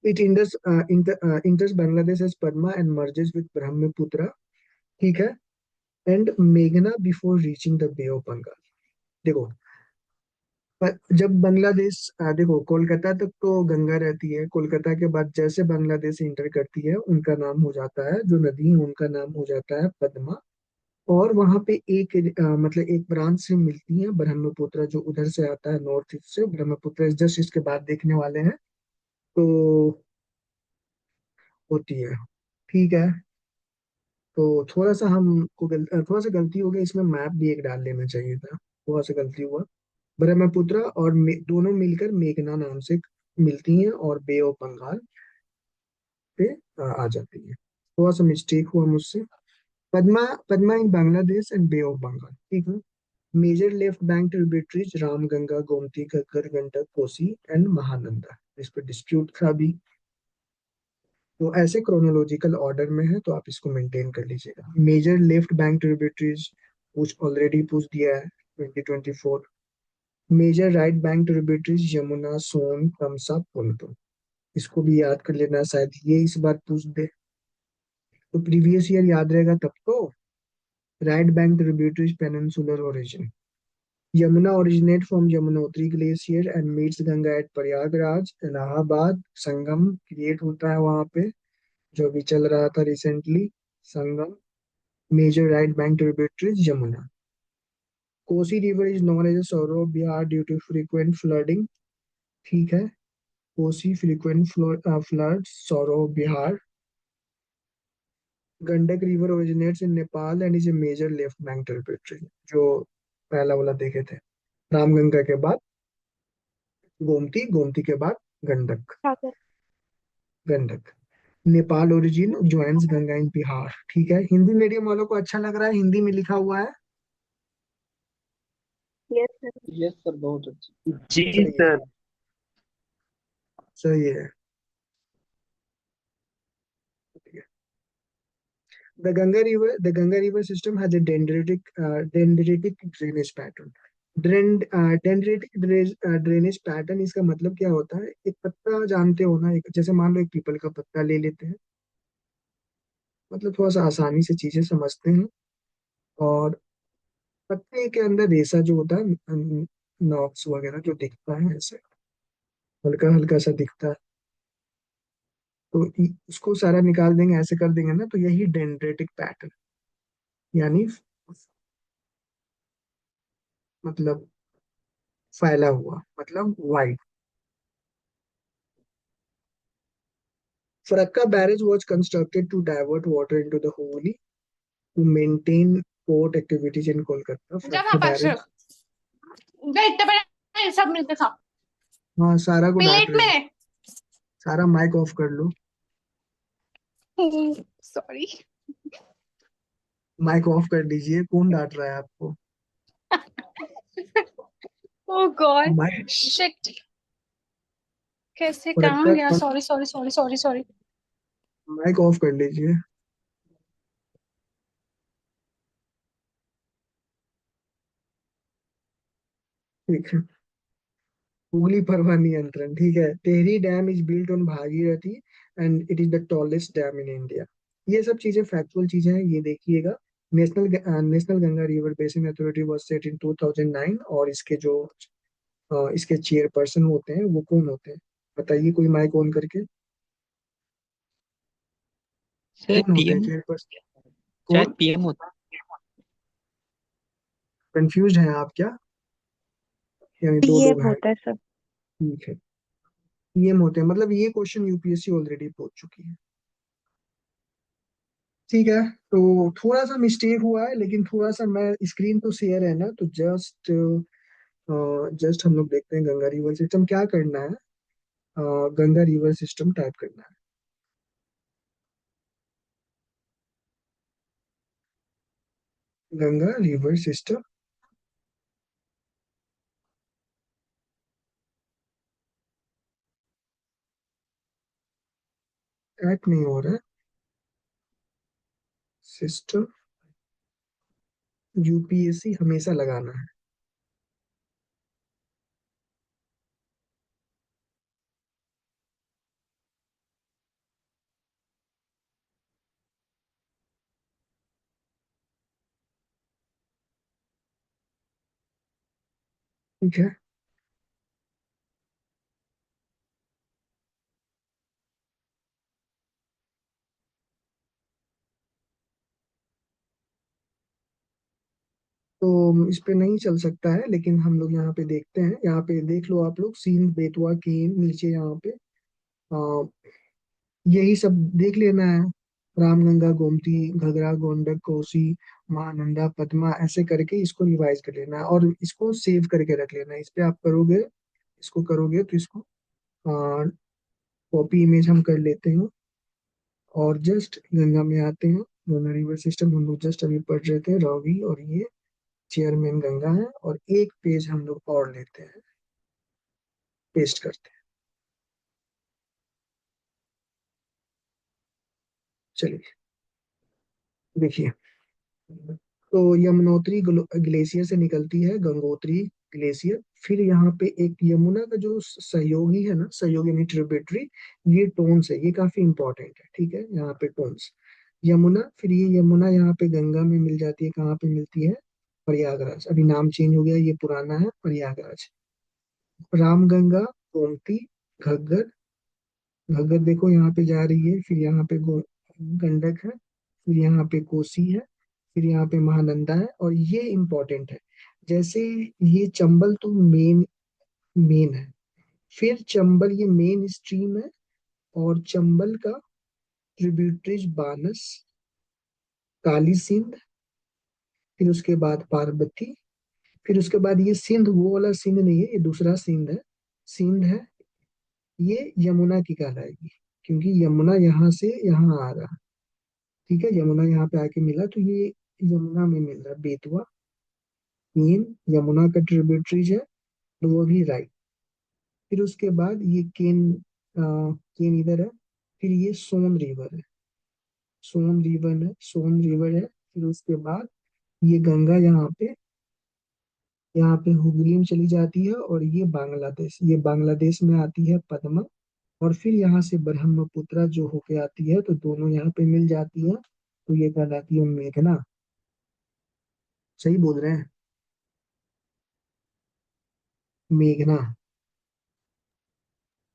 It enters Bangladesh as Padma and merges with Brahmaputra. ठीक है। एंड मेघना before reaching the bay of Bengal. देखो, जब बांग्लादेश देखो कोलकाता तक तो गंगा रहती है, कोलकाता के बाद जैसे बांग्लादेश इंटर करती है, उनका नाम हो जाता है, जो नदी है उनका नाम हो जाता है पद्मा। और वहां पे एक मतलब एक ब्रांच से मिलती है ब्रह्मपुत्र, जो उधर से आता है नॉर्थ ईस्ट से, ब्रह्मपुत्र जस्ट इसके बाद देखने वाले हैं। तो होती है। ठीक है। तो थोड़ा सा हमको थोड़ा सा गलती हो गई, इसमें मैप भी एक डाल लेना चाहिए था, थोड़ा सा गलती हुआ। ब्रह्मपुत्र और दोनों मिलकर मेघना नाम से मिलती हैं और बे ऑफ बंगाल पे आ जाती है। थोड़ा सा मिस्टेक हुआ मुझसे। Padma, Padma in Bangladesh and Bay of Bengal. ठीक है। Major left bank tributaries Ramganga, Gomti, Ghaggar, Gandak, Kosi and Mahananda. इस पर डिस्प्यूट था भी, तो ऐसे क्रोनोलॉजिकल ऑर्डर में है, तो आप इसको मेंटेन कर लीजिएगा। मेजर लेफ्ट बैंक ट्रिब्यूटरीज पूछ ऑलरेडी पूछ दिया है 2024। Major right bank tributaries Yamuna, Son, Tamsa, Punpun. इसको भी याद कर लेना, शायद ये इस बार पूछ दे, तो प्रीवियस ईयर याद रहेगा तब तो। Right bank tributaries peninsular origin. Yamuna originate from Yamunotri glacier and meets Ganga at Prayagraj, Allahabad. Sangam create होता है वहां पे, जो अभी चल रहा था recently, Sangam. Major right bank tributaries Yamuna. Kosi river is known as sorrow Bihar due to frequent flooding. ठीक है। Kosi frequent flood, sorrow Bihar. Gandak river originates in Nepal and is a major left bank tributary, जो पहला वाला देखे थे, रामगंगा के बाद गोमती, गोमती के बाद गंडक, सागर। गंडक। नेपाल ओरिजिन ज्वाइंस गंगा इन बिहार। ठीक है। हिंदी मीडियम वालों को अच्छा लग रहा है, हिंदी में लिखा हुआ है। Yes sir. यस सर, बहुत अच्छा। जी सही है, सर। सही है। The Ganga River system has a dendritic drainage pattern. Drainage pattern, इसका मतलब क्या होता है? एक पत्ता जानते हो ना, एक जैसे मान लो एक पीपल का पत्ता ले लेते हैं, मतलब थोड़ा सा आसानी से चीजें समझते हैं। और पत्ते के अंदर रेशा जो होता है, नॉक्स वगैरह जो दिखता है ऐसे, हल्का हल्का सा दिखता है, तो उसको सारा निकाल देंगे, ऐसे कर देंगे ना, तो यही डेंड्रेटिक पैटर्न, यानी मतलब फैला हुआ, मतलब wide. Farakka barrage was constructed to divert water into the Hooghly to maintain port activities in Kolkata. जा ना फरक्का पास बैरेज। जा इतने बड़े सब मिलके खा हाँ, सारा को डांट प्लेट रहे हो। में। सारा माइक ऑफ कर लो, सॉरी। माइक ऑफ कर दीजिए, कौन डांट रहा है आपको? ओह गॉड माइक, शिट, कैसे कहाँ फरक्का, गया? Sorry sorry sorry sorry sorry. Mic off कर लीजिए। ठीक है। हुगली परवा नियंत्रण, ठीक है। Tehri dam is built on Bhagirathi and it is the tallest dam in India. ये सब चीजें फैक्चुअल चीजें हैं, ये देखिएगा। National Ganga River Basin Authority was set in 2009, और इसके जो इसके चेयरपर्सन होते हैं वो कौन होते हैं? बताइए कोई माइक ऑन करके। सर कौन होते हैं पीएम, चेयरपर्सन? शायद कौन? पीएम होता कंफ्यूज हैं आप क्या? यानी दो लोग पीएम हैं? होता है सर। ठीक है। पीएम होते हैं, मतलब ये क्वेश्चन यूपीएससी ऑलरेडी पूछ चुकी है। ठीक है। तो थोड़ा सा मिस्टेक हुआ है, लेकिन थोड़ा सा, मैं स्क्रीन तो शेयर है ना, तो जस्ट जस्ट हम लोग देखते हैं गंगा रिवर सिस्टम क्या करना है। गंगा रिवर सिस्टम टाइप करना है। गंगा रिवर सिस्टम टाइप नहीं हो रहा है। सिस्टम यूपीएससी हमेशा लगाना है। ठीक है। तो इस पे नहीं चल सकता है, लेकिन हम लोग यहाँ पे देखते हैं। यहाँ पे देख लो आप लोग, सींध बेतवा केन नीचे यहाँ पे यही सब देख लेना है। रामगंगा गोमती घघरा गंडक कोसी महानंदा पद्मा, ऐसे करके इसको रिवाइज कर लेना है और इसको सेव करके रख लेना है। इस पे आप करोगे, इसको करोगे तो इसको कॉपी इमेज हम कर लेते हैं। और जस्ट गंगा में आते हैं। गंगा रिवर सिस्टम हम लोग जस्ट अभी पढ़ रहे थे, रावी, और ये चेयरमैन गंगा है। और एक पेज हम लोग और लेते हैं, पेस्ट करते हैं। चलिए देखिए। तो यमुनोत्री ग्लेशियर से निकलती है गंगोत्री ग्लेशियर। फिर यहाँ पे एक यमुना का जो सहयोगी है ना, सहयोगी यानी ट्रिब्यूटरी, ये टोन्स है, ये काफी इंपॉर्टेंट है। ठीक है, यहाँ पे टोन्स यमुना। फिर ये यमुना यहाँ पे गंगा में मिल जाती है, कहाँ पे मिलती है? प्रयागराज। अभी नाम चेंज हो गया, ये पुराना है प्रयागराज। रामगंगा, गोमती, घग्गर। घग्गर देखो यहाँ पे जा रही है, फिर यहाँ पे गंडक है, फिर यहाँ पे कोसी है, फिर यहाँ पे महानंदा है। और ये इम्पोर्टेंट है, जैसे ये चंबल तो मेन मेन है। फिर चंबल ये मेन स्ट्रीम है, और चंबल का ट्रिब्यूटरीज बानस, काली सिंध, फिर उसके बाद पार्वती, फिर उसके बाद ये सिंध वो वाला सिंध नहीं है, ये दूसरा सिंध है। सिंध है, ये यमुना की कहलाएगी, क्योंकि यमुना यहाँ से यहाँ आ रहा है। ठीक है, यमुना यहाँ पे आके मिला, तो ये यमुना में मिल रहा है। बेतवा, केन, यमुना का ट्रिब्यूटरीज है, तो वो भी राइट। फिर उसके बाद ये केन इधर है। फिर ये सोन रिवर है, सोन रिवर है। फिर उसके बाद ये गंगा यहाँ पे हुगली में चली जाती है, और ये बांग्लादेश में आती है पद्मा। और फिर यहाँ से ब्रह्मपुत्रा जो होके आती है, तो दोनों यहाँ पे मिल जाती है, तो ये कहलाती है मेघना। सही बोल रहे हैं? मेघना।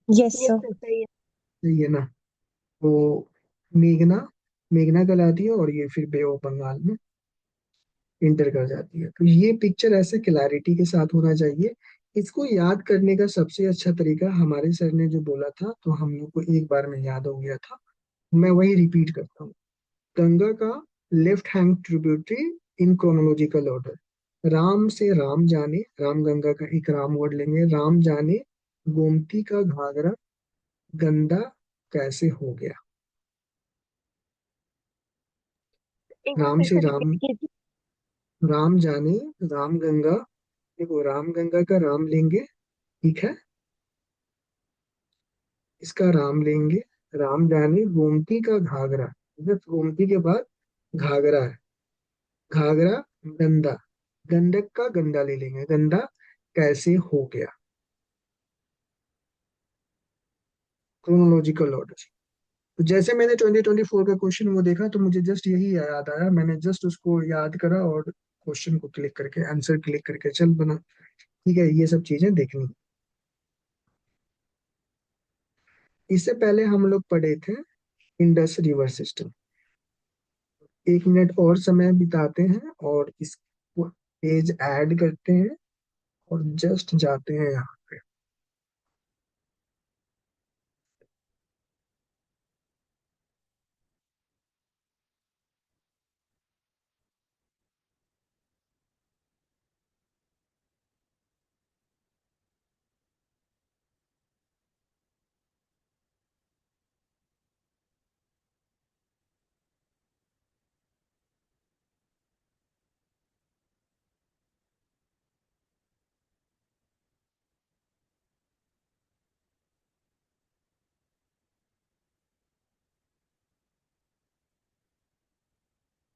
यस ये सर। तो सही है। सही है ना? तो मेघना मेघना कहलाती है, और ये फिर बे ऑफ बंगाल में इंटर कर जाती है। तो ये पिक्चर ऐसे क्लैरिटी के साथ होना चाहिए। इसको याद करने का सबसे अच्छा तरीका, हमारे सर ने जो बोला था, तो हम लोग को एक बार में याद हो गया था। मैं वही रिपीट करता हूँ। गंगा का left hand tributary in chronological order. Ram से राम जाने, राम गंगा का एक राम वर्ड लेंगे, राम जाने गोमती का घाघरा गंदा कैसे हो गया। एक बार राम फिर से से रिपीट राम, कीजिए। राम जाने, राम गंगा, देखो राम गंगा का राम लेंगे, ठीक है, इसका राम लेंगे। राम जाने गोमती का घाघरा, जब गोमती के बाद घाघरा है, घाघरा गंदा, गंडक का गंदा ले लेंगे, गंदा कैसे हो गया, क्रोनोलॉजिकल ऑर्डर। तो जैसे मैंने 2024 का क्वेश्चन वो देखा तो मुझे जस्ट यही याद आया, मैंने जस्ट उसको याद करा और क्वेश्चन को क्लिक करके आंसर क्लिक करके चल बना। ठीक है, ये सब चीजें देखनी। इससे पहले हम लोग पढ़े थे इंडस रिवर सिस्टम। 1 मिनट और समय बिताते हैं और इस पेज ऐड करते हैं और जस्ट जाते हैं यहाँ पे।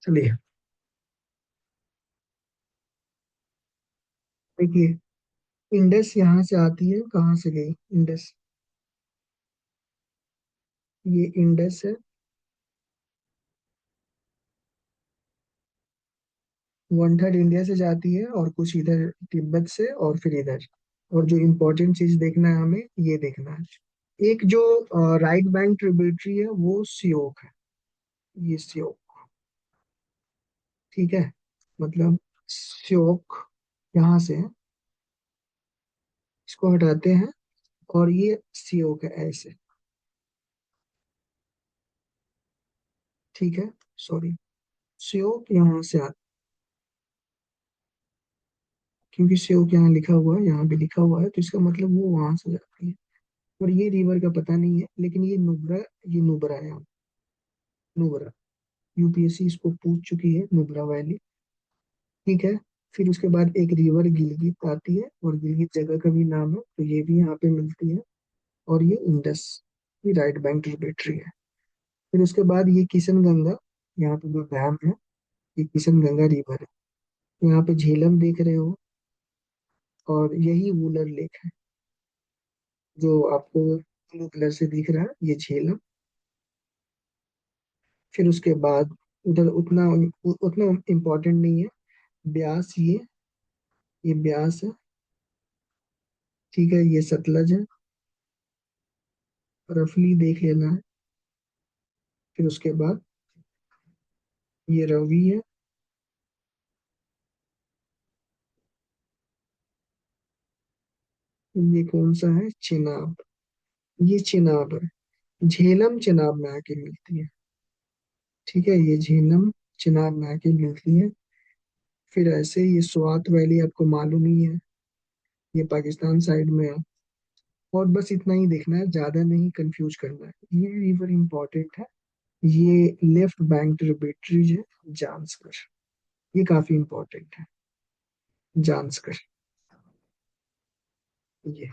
चलिए देखिए, इंडस यहाँ से आती है, कहाँ से गई इंडस, ये इंडस है। 1/3 इंडिया से जाती है और कुछ इधर तिब्बत से और फिर इधर। और जो इम्पोर्टेंट चीज देखना है हमें, ये देखना है एक जो राइट बैंक ट्रिब्यूटरी है वो सियोक है, ये सियोक। ठीक है, मतलब सियोक यहाँ से है, इसको हटाते हैं और ये सियोक है ऐसे। ठीक है, सॉरी, सियोक यहाँ से आता, क्योंकि सियोक यहाँ लिखा हुआ है, यहाँ भी लिखा हुआ है, तो इसका मतलब वो वहां से जाती है। और ये रिवर का पता नहीं है, लेकिन ये नुब्रा, ये नुब्रा है यहाँ, नुब्रा। यूपीएससी इसको पूछ चुकी है, नुब्रा वैली। ठीक है, फिर उसके बाद एक रिवर गिलगित आती है, और गिलगित जगह का भी नाम है, तो ये भी यहाँ पे मिलती है। और ये इंडस, ये राइट बैंक ट्रिब्यूटरी है। फिर उसके बाद ये किशन गंगा, यहाँ पे जो डैम है, ये किशन गंगा रिवर है। यहाँ पे झेलम देख रहे हो, और यही वुलर लेक है जो आपको ब्लू कलर से दिख रहा है, ये झेलम। फिर उसके बाद उधर उतना उतना इम्पोर्टेंट नहीं है, ब्यास, ये ब्यास है। ठीक है, ये सतलज है, रफली देख लेना है। फिर उसके बाद ये रवि है। ये कौन सा है, चिनाब, ये चिनाब है। झेलम चिनाब में आके मिलती है। ठीक है, ये झेलम चिनाब में आके मिलती है। फिर ऐसे ये स्वात वैली आपको मालूम ही है, ये पाकिस्तान साइड में है। और बस इतना ही देखना है, ज्यादा नहीं कंफ्यूज करना है, ये रिवर इंपॉर्टेंट है। ये लेफ्ट बैंक ट्रिब्यूटरीज है, जांस्कर, ये काफी इंपॉर्टेंट है, जांस्कर, ये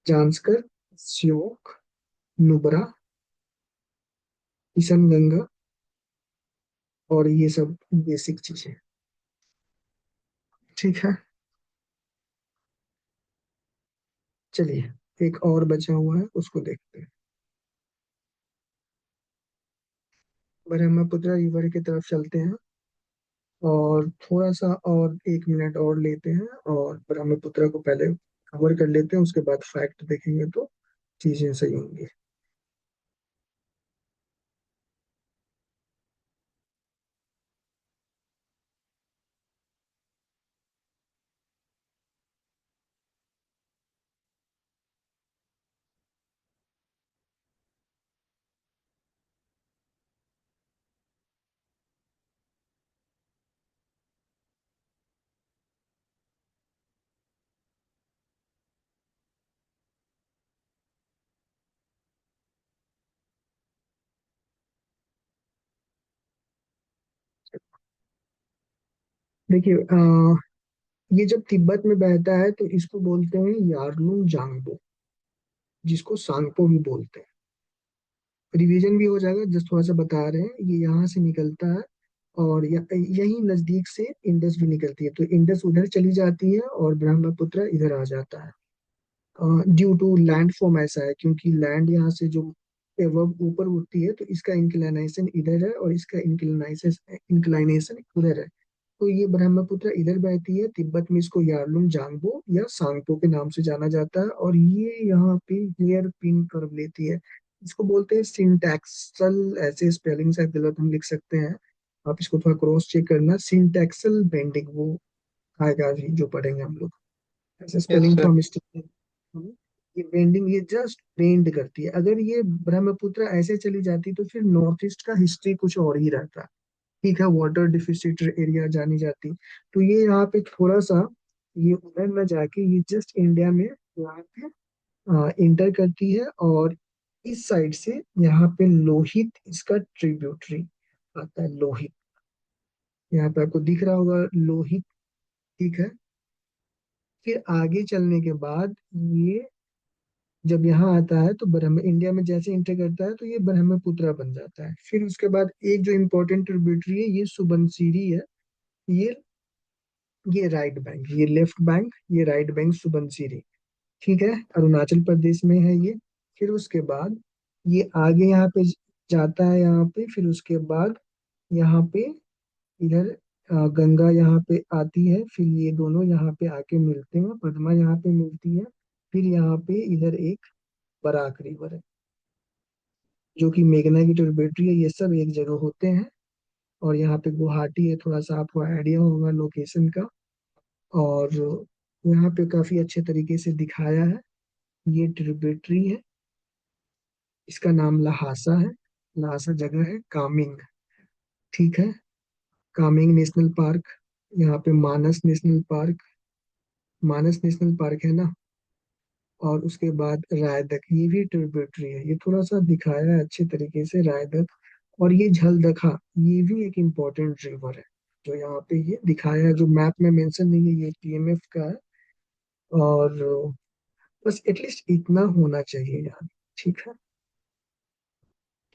जांस्कर, श्योक, नुब्रा, किशनगंगा, और ये सब बेसिक चीजें। ठीक है, चलिए एक और बचा हुआ है, उसको देखते हैं। ब्रह्मपुत्र रिवर की तरफ चलते हैं और थोड़ा सा और 1 मिनट और लेते हैं, और ब्रह्मपुत्र को पहले कवर कर लेते हैं, उसके बाद फैक्ट देखेंगे तो चीजें सही होंगी। देखिए ये जब तिब्बत में बहता है तो इसको बोलते हैं यारलुंग जांगबो, जिसको सांगपो भी बोलते हैं। रिवीजन भी हो जाएगा, जस्ट थोड़ा सा बता रहे हैं, ये यहाँ से निकलता है और यही नजदीक से इंडस भी निकलती है, तो इंडस उधर चली जाती है और ब्रह्मपुत्र इधर आ जाता है। ड्यू टू लैंड फॉर्म ऐसा है, क्योंकि लैंड यहाँ से जो एवब ऊपर उठती है, तो इसका इंक्लिनेशन इधर है और इसका इंक्लिनेशन इंक्लिनेशन उधर है। तो ये ब्रह्मपुत्र इधर बहती है, तिब्बत में इसको यारलुंग जांगबो या सांगपो के नाम से जाना जाता है, और ये यहाँ पे हेयर पिन कर्व लेती है। इसको बोलते हैं सिंटैक्सल, ऐसे स्पेलिंग शायद गलत हम लिख सकते हैं, आप इसको थोड़ा क्रॉस चेक करना। सिंटैक्सल बेंडिंग वो आएगा अभी जो पढ़ेंगे हम लोग, ऐसे यस स्पेलिंग सर। थोड़ा मिस्टेक। ये बेंडिंग, ये जस्ट बेंड करती है। अगर ये ब्रह्मपुत्र ऐसे चली जाती तो फिर नॉर्थ ईस्ट का हिस्ट्री कुछ और ही रहता। ठीक है, वाटर डिफिसिट एरिया जानी जाती। तो ये यहाँ पे थोड़ा सा, ये उधर न जाके ये जस्ट इंडिया में यहाँ पे इंटर करती है, और इस साइड से यहाँ पे लोहित इसका ट्रिब्यूटरी आता है, लोहित। यहाँ पे आपको दिख रहा होगा लोहित। ठीक है, फिर आगे चलने के बाद ये जब यहाँ आता है तो ब्रह्म इंडिया में जैसे इंटर करता है तो ये ब्रह्मपुत्र बन जाता है। फिर उसके बाद एक जो इम्पोर्टेंट ट्रिब्यूटरी है ये सुबनसिरी है। ये ये राइट बैंक, ये लेफ्ट बैंक, ये राइट बैंक सुबनसिरी। ठीक है, अरुणाचल प्रदेश में है ये। फिर उसके बाद ये आगे यहाँ पे जाता है, यहाँ पे फिर उसके बाद यहाँ पे इधर गंगा यहाँ पे आती है, फिर ये दोनों यहाँ पे आके मिलते हैं, पद्मा यहाँ पे मिलती है। फिर यहाँ पे इधर एक बराक रिवर है जो कि मेघना की ट्रिब्यूटरी है। ये सब एक जगह होते हैं, और यहाँ पे गुवाहाटी है, थोड़ा सा आपको आइडिया होगा लोकेशन का। और यहाँ पे काफी अच्छे तरीके से दिखाया है। ये ट्रिब्यूटरी है, इसका नाम लहासा है। लहासा जगह है कामिंग। ठीक है, कामिंग नेशनल पार्क, यहाँ पे मानस नेशनल पार्क, मानस नेशनल पार्क है ना। और उसके बाद रायदक, ये भी ट्रिब्यूटरी है, ये थोड़ा सा दिखाया है अच्छे तरीके से, रायदक। और ये झलदखा, ये भी एक इम्पोर्टेंट रिवर है जो यहाँ पे ये दिखाया है, जो मैप में मेंशन नहीं है, ये टीएमएफ का है। और बस एटलीस्ट इतना होना चाहिए यार। ठीक है,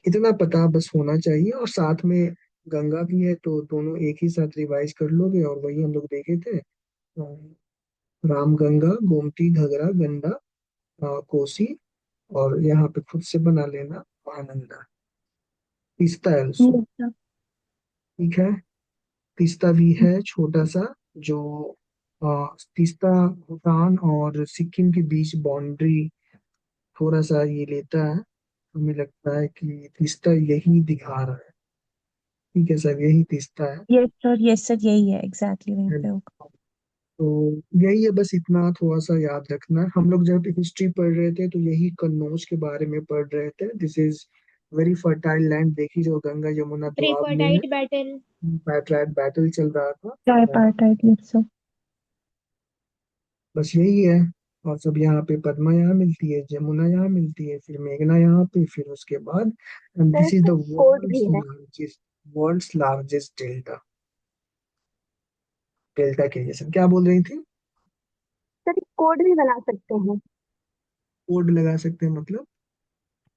इतना पता बस होना चाहिए, और साथ में गंगा भी है, तो दोनों एक ही साथ रिवाइज कर लोगे, और वही हम लोग देखे थे, राम गंगा गोमती घगरा गंडा कोसी, और यहाँ पे खुद से बना लेना Mahananda, Teesta also. Yes, sir. ठीक है, तीस्ता भी है छोटा सा, जो तीस्ता भूटान और सिक्किम के बीच बाउंड्री थोड़ा सा ये लेता है। हमें लगता है कि तीस्ता यही दिखा रहा है। ठीक है सर, यही तीस्ता है। Yes, sir, यही है एग्जैक्टली वहीं पे होगा। तो यही है, बस इतना थोड़ा सा याद रखना। हम लोग जब हिस्ट्री पढ़ रहे थे तो यही कन्नौज के बारे में पढ़ रहे थे। This is very fertile land, देखी जो गंगा यमुना दोआब में है। ट्रिपॉडाइट बैटल। पैट्राइट बैटल चल रहा था। Tripartite, yes sir. बस यही है। और सब यहाँ पे पद्मा यहाँ मिलती है, जमुना यहाँ मिलती है, फिर मेघना यहाँ पे, फिर उसके बाद सर दिस इज इसका द कोड भी है। World's largest delta. Delta creation क्या बोल रही थी? सर कोड भी बना सकते हैं। कोड लगा सकते हैं मतलब?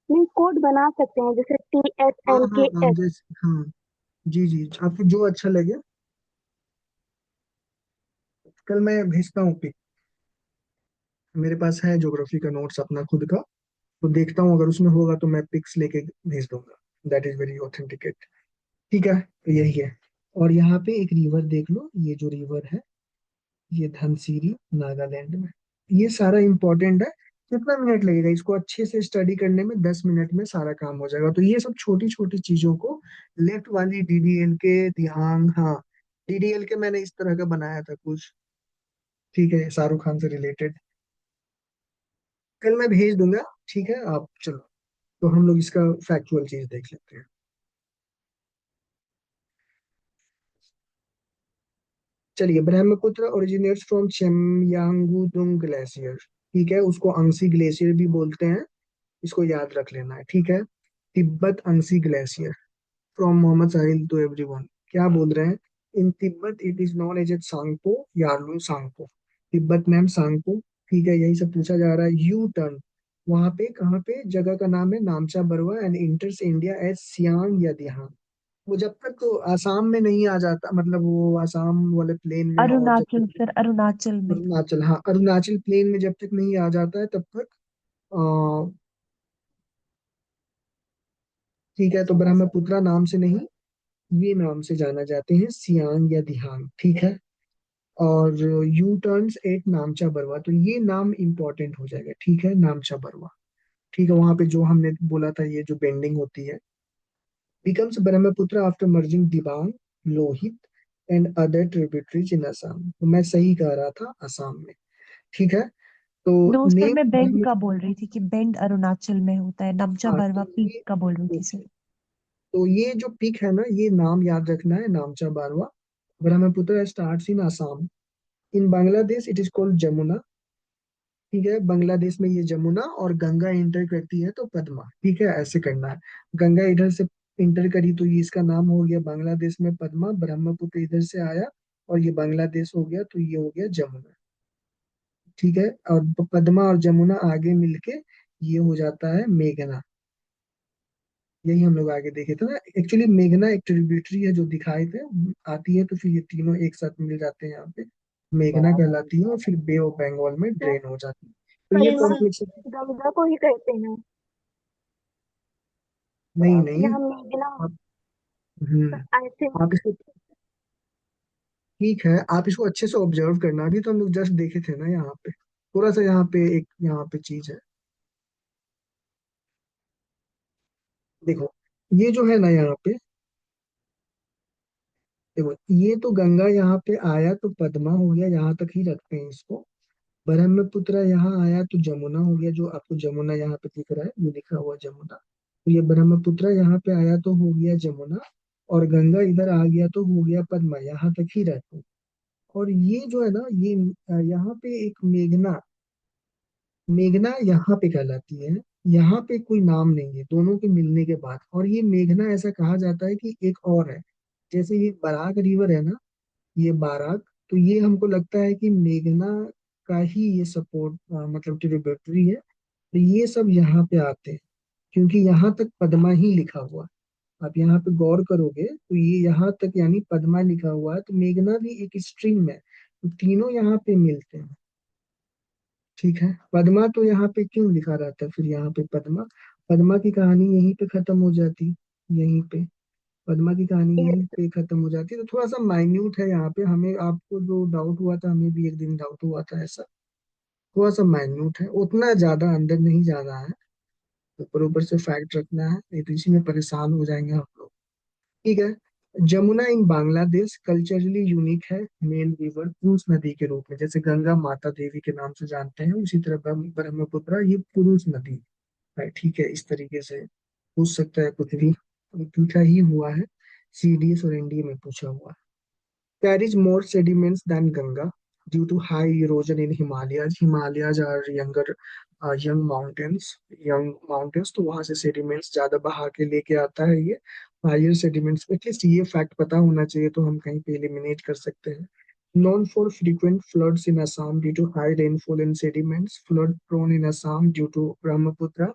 नहीं, कोड बना सकते हैं जैसे हाँ हाँ हाँ, TSMKS। जैसे हाँ, जी जी, आपको जो अच्छा लगे। कल मैं भेजता हूँ पिक, मेरे पास है ज्योग्राफी का नोट्स अपना खुद का, तो देखता हूँ अगर उसमें होगा तो मैं पिक्स लेके भेज दूंगा। That is very authenticate. ठीक है, तो यही है। और यहाँ पे एक रिवर देख लो, ये जो रिवर है ये धनसिरी, नागालैंड में। ये सारा इंपॉर्टेंट है। कितना मिनट लगेगा इसको अच्छे से स्टडी करने में? 10 मिनट में सारा काम हो जाएगा। तो ये सब छोटी छोटी चीजों को, लेफ्ट वाली डीडीएल के ध्यान, हाँ, डीडीएल के मैंने इस तरह का बनाया था कुछ। ठीक है, शाहरुख खान से रिलेटेड, कल मैं भेज दूंगा। ठीक है, आप चलो, तो हम लोग इसका फैक्चुअल चीज देख लेते हैं। चलिए, ब्रह्मपुत्र ओरिजिनेट्स फ्रॉम चेमयांगुदुंग ग्लेशियर। ठीक है, उसको अंगसी ग्लेशियर भी बोलते हैं, इसको याद रख लेना है। ठीक है, Tibet Angsi glacier, from Mohammad Sahil to everyone. क्या बोल रहे हैं? In Tibet it is known as at Tsangpo, Yarlung Tsangpo, Tibet name Tsangpo. ठीक है, यही सब पूछा जा रहा है। यू टर्न, वहां पे कहाँ पे जगह का नाम है? Namcha Barwa, and enters India as Siang या दिहांग। वो जब तक तो आसाम में नहीं आ जाता, मतलब वो आसाम वाले प्लेन में, और जब अरुणाचल तक सर, अरुणाचल में। अरुणाचल, हाँ अरुणाचल प्लेन में जब तक नहीं आ जाता है तब तक ठीक है। तो ब्रह्मपुत्रा नाम से नहीं, ये नाम से जाना जाते हैं, सियांग या दिहांग, ठीक है। और यू टर्न्स एट नामचा बरवा, तो ये नाम इंपॉर्टेंट हो जाएगा, ठीक है, नामचा बरवा, ठीक है। वहां पे जो हमने बोला था, ये जो बेंडिंग होती है, becomes Brahmaputra after merging Dibang, Lohit and other tributaries in Assam. तो मैं सही कह रहा था, असम में, ठीक है। तो नो सर, मैं बेंड नेम, का बोल रही थी कि बेंड अरुणाचल में होता है, नमचा हाँ बरवा तो पीक ये, का बोल रही थी सर। ओके, तो ये जो पिक है ना, ये नाम याद रखना है, Namcha Barwa. Brahmaputra starts in Assam, in Bangladesh it is called Jamuna, ठीक है। बांग्लादेश में ये जमुना, और गंगा इंटर करती है तो पद्मा, ठीक है, ऐसे करना है। गंगा इधर से इंटर करी तो ये इसका नाम हो गया बांग्लादेश में पद्मा, ब्रह्मपुत्र इधर से आया और ये बांग्लादेश हो गया, तो ये हो गया जमुना, ठीक है। और पद्मा और जमुना आगे मिलके ये हो जाता है मेघना। यही हम लोग आगे देखे थे ना, एक्चुअली मेघना एक ट्रिब्यूटरी है जो दिखाए थे, आती है तो फिर ये तीनों एक साथ मिल जाते हैं यहाँ पे, मेघना कहलाती है, और फिर बे ऑफ बंगाल में तो ड्रेन हो जाती है। तो ये परिवार कॉम्प्लेक्सिटी, गंगा को ही कहते हैं। नहीं नहीं, यहाँ मेघना, आप, आई थिंक। आप इसको, ठीक है, आप इसको अच्छे से ऑब्जर्व करना, अभी तो हम लोग जस्ट देखे थे ना यहाँ पे, थोड़ा सा यहाँ पे एक, यहाँ पे चीज है, देखो, ये जो है ना यहाँ पे, देखो ये तो गंगा यहाँ पे आया तो पद्मा हो गया, यहाँ तक ही रखते हैं इसको। ब्रह्मपुत्र यहाँ आया तो जमुना हो गया, जो आपको जमुना यहाँ पे दिख रहा है, ये लिखा हुआ जमुना, तो ये ब्रह्मपुत्र यहाँ पे आया तो हो गया जमुना, और गंगा इधर आ गया तो हो गया पद्मा, यहाँ तक ही रहते हैं। और ये जो है ना, ये यहाँ पे एक मेघना, मेघना यहाँ पे कहलाती है, यहाँ पे कोई नाम नहीं है दोनों के मिलने के बाद। और ये मेघना ऐसा कहा जाता है कि एक और है, जैसे ये बराक रिवर है ना, ये बाराक, तो ये हमको लगता है कि मेघना का ही ये सपोर्ट, मतलब ट्रिब्यूटरी है, तो ये सब यहाँ पे आते हैं, क्योंकि यहाँ तक पद्मा ही लिखा हुआ है। आप यहाँ पे गौर करोगे तो ये यहाँ तक यानी पद्मा लिखा हुआ है, तो मेघना भी एक स्ट्रीम है, तो तीनों यहाँ पे मिलते हैं, ठीक है। पद्मा तो यहाँ पे क्यों लिखा रहता है फिर यहाँ पे पद्मा, पद्मा की कहानी यहीं पे खत्म हो जाती, यहीं पे पद्मा की कहानी यहीं यस। पे खत्म हो जाती है। तो थोड़ा सा माइन्यूट है यहाँ पे, हमें आपको जो डाउट हुआ था, हमें भी एक दिन डाउट हुआ था ऐसा, थोड़ा सा माइन्यूट है, उतना ज्यादा अंदर नहीं जाना है, ऊपर ऊपर से फैक्ट रखना है, नहीं तो इसी में परेशान हो जाएंगे हम लोग, ठीक है। जमुना इन बांग्लादेश कल्चरली यूनिक है, मेल रिवर पुरुष नदी के रूप में, जैसे गंगा माता देवी के नाम से जानते हैं, उसी तरह ब्रह्मपुत्र ये पुरुष नदी है, ठीक है। इस तरीके से पूछ सकता है कुछ भी, पूछा ही हुआ है, सीडीएस और एनडीए में पूछा हुआ है। Carries more sediments than Ganga due to high erosion in Himalayas. Himalayas are young mountains, तो वहां से sediments ज्यादा बहा के लेके आता है ये, higher sediments। एटलीस्ट ये फैक्ट पता होना चाहिए, तो हम कहीं पे एलिमिनेट कर सकते हैं। Known for frequent floods in Assam due to high rainfall and sediments, flood prone in Assam due to Brahmaputra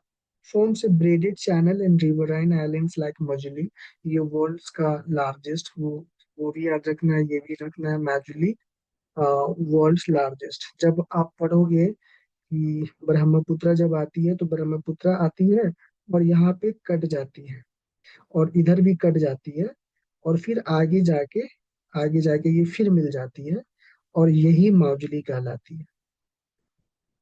forms a braided channel and riverine islands like Majuli। ये वर्ल्ड्स का लार्जेस्ट, वो भी याद रखना है, ये भी रखना है, मैजुली वर्ल्ड्स लार्जेस्ट। जब आप पढ़ोगे कि ब्रह्मपुत्र जब आती है, तो ब्रह्मपुत्र आती है और यहाँ पे कट जाती है, और इधर भी कट जाती है, और फिर आगे जाके ये फिर मिल जाती है, और यही माजुली कहलाती है।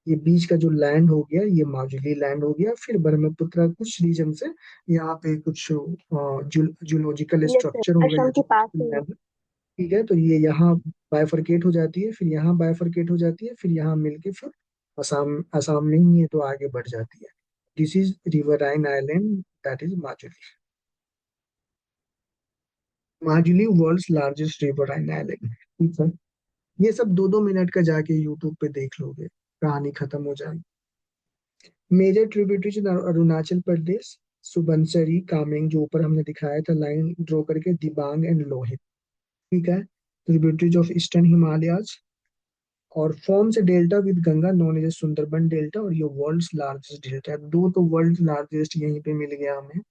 ये बीच का जो लैंड हो गया, ये माजुली लैंड हो गया। फिर ब्रह्मपुत्र कुछ रीजन से यहाँ पे कुछ जूलॉजिकल यस सर, स्ट्रक्चर हो गया, असम के पास ही है। जो, ठीक है, तो ये यहाँ बाइफरकेट हो जाती है, फिर यहाँ बाइफरकेट हो जाती है, फिर यहाँ मिलके फिर असम, असम में ही है तो आगे बढ़ जाती है। This is riverine island, that is Majuli. Majuli world's largest riverine island, ठीक है। ये सब 2-2 मिनट का जाके यूट्यूब पे देख लोगे, कहानी खत्म हो जाएगी। मेजर ट्रिब्यूटरीज इन अरुणाचल प्रदेश, सुबनसरी, कामेंग, जो ऊपर हमने दिखाया था लाइन ड्रॉ करके, दिबांग एंड लोहित, ठीक है। ट्रिब्यूटरीज ऑफ ईस्टर्न हिमालयाज, और forms a delta with Ganga known as Sundarban delta, और ये वर्ल्ड्स लार्जेस्ट डेल्टा है। दो तो वर्ल्ड लार्जेस्ट यहीं पे मिल गया हमें,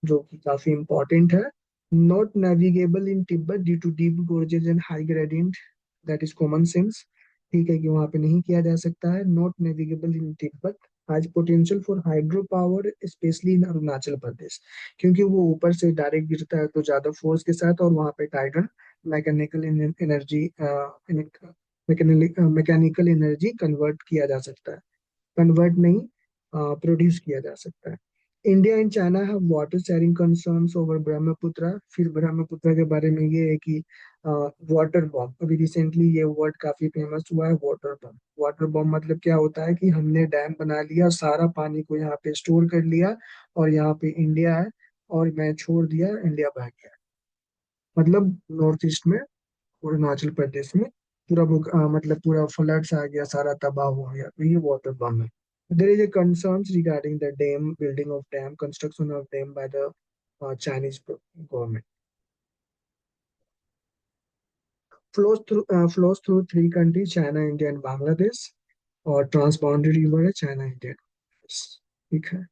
जो कि काफी इंपॉर्टेंट है। Not navigable in Tibet due to deep gorges and high gradient. That is common sense. ठीक है कि वहां पे नहीं किया जा सकता है. Not navigable in Tibet. Has potential for hydropower, especially in Arunachal Pradesh, क्योंकि वो ऊपर से डायरेक्ट गिरता है तो ज्यादा फोर्स के साथ, और वहां पे tidal mechanical energy mechanical energy convert किया जा सकता है. कन्वर्ट नहीं, प्रोड्यूस किया जा सकता है. India and China have water sharing concerns over Brahmaputra. फिर ब्रह्मपुत्र के बारे में ये है कि वाटर बॉम्ब, अभी रिसेंटली ये वर्ड काफी फेमस हुआ है, वाटर बॉम्ब. वाटर बॉम्ब मतलब क्या होता है कि हमने डैम बना लिया, सारा पानी को यहाँ पे स्टोर कर लिया, और यहाँ पे इंडिया है, और मैं छोड़ दिया, इंडिया भाग गया. मतलब नॉर्थ ईस्ट में, अरुणाचल प्रदेश में पूरा मतलब पूरा फ्लड्स आ गया, सारा तबाह हो गया, तो ये वाटर बम है. There is a concerns regarding the dam, building of dam, construction of dam by the Chinese government. Flows through three countries, China, India, and Bangladesh. और ट्रांसबाउंडरी रिवर है चाइना इंडिया. ठीक है.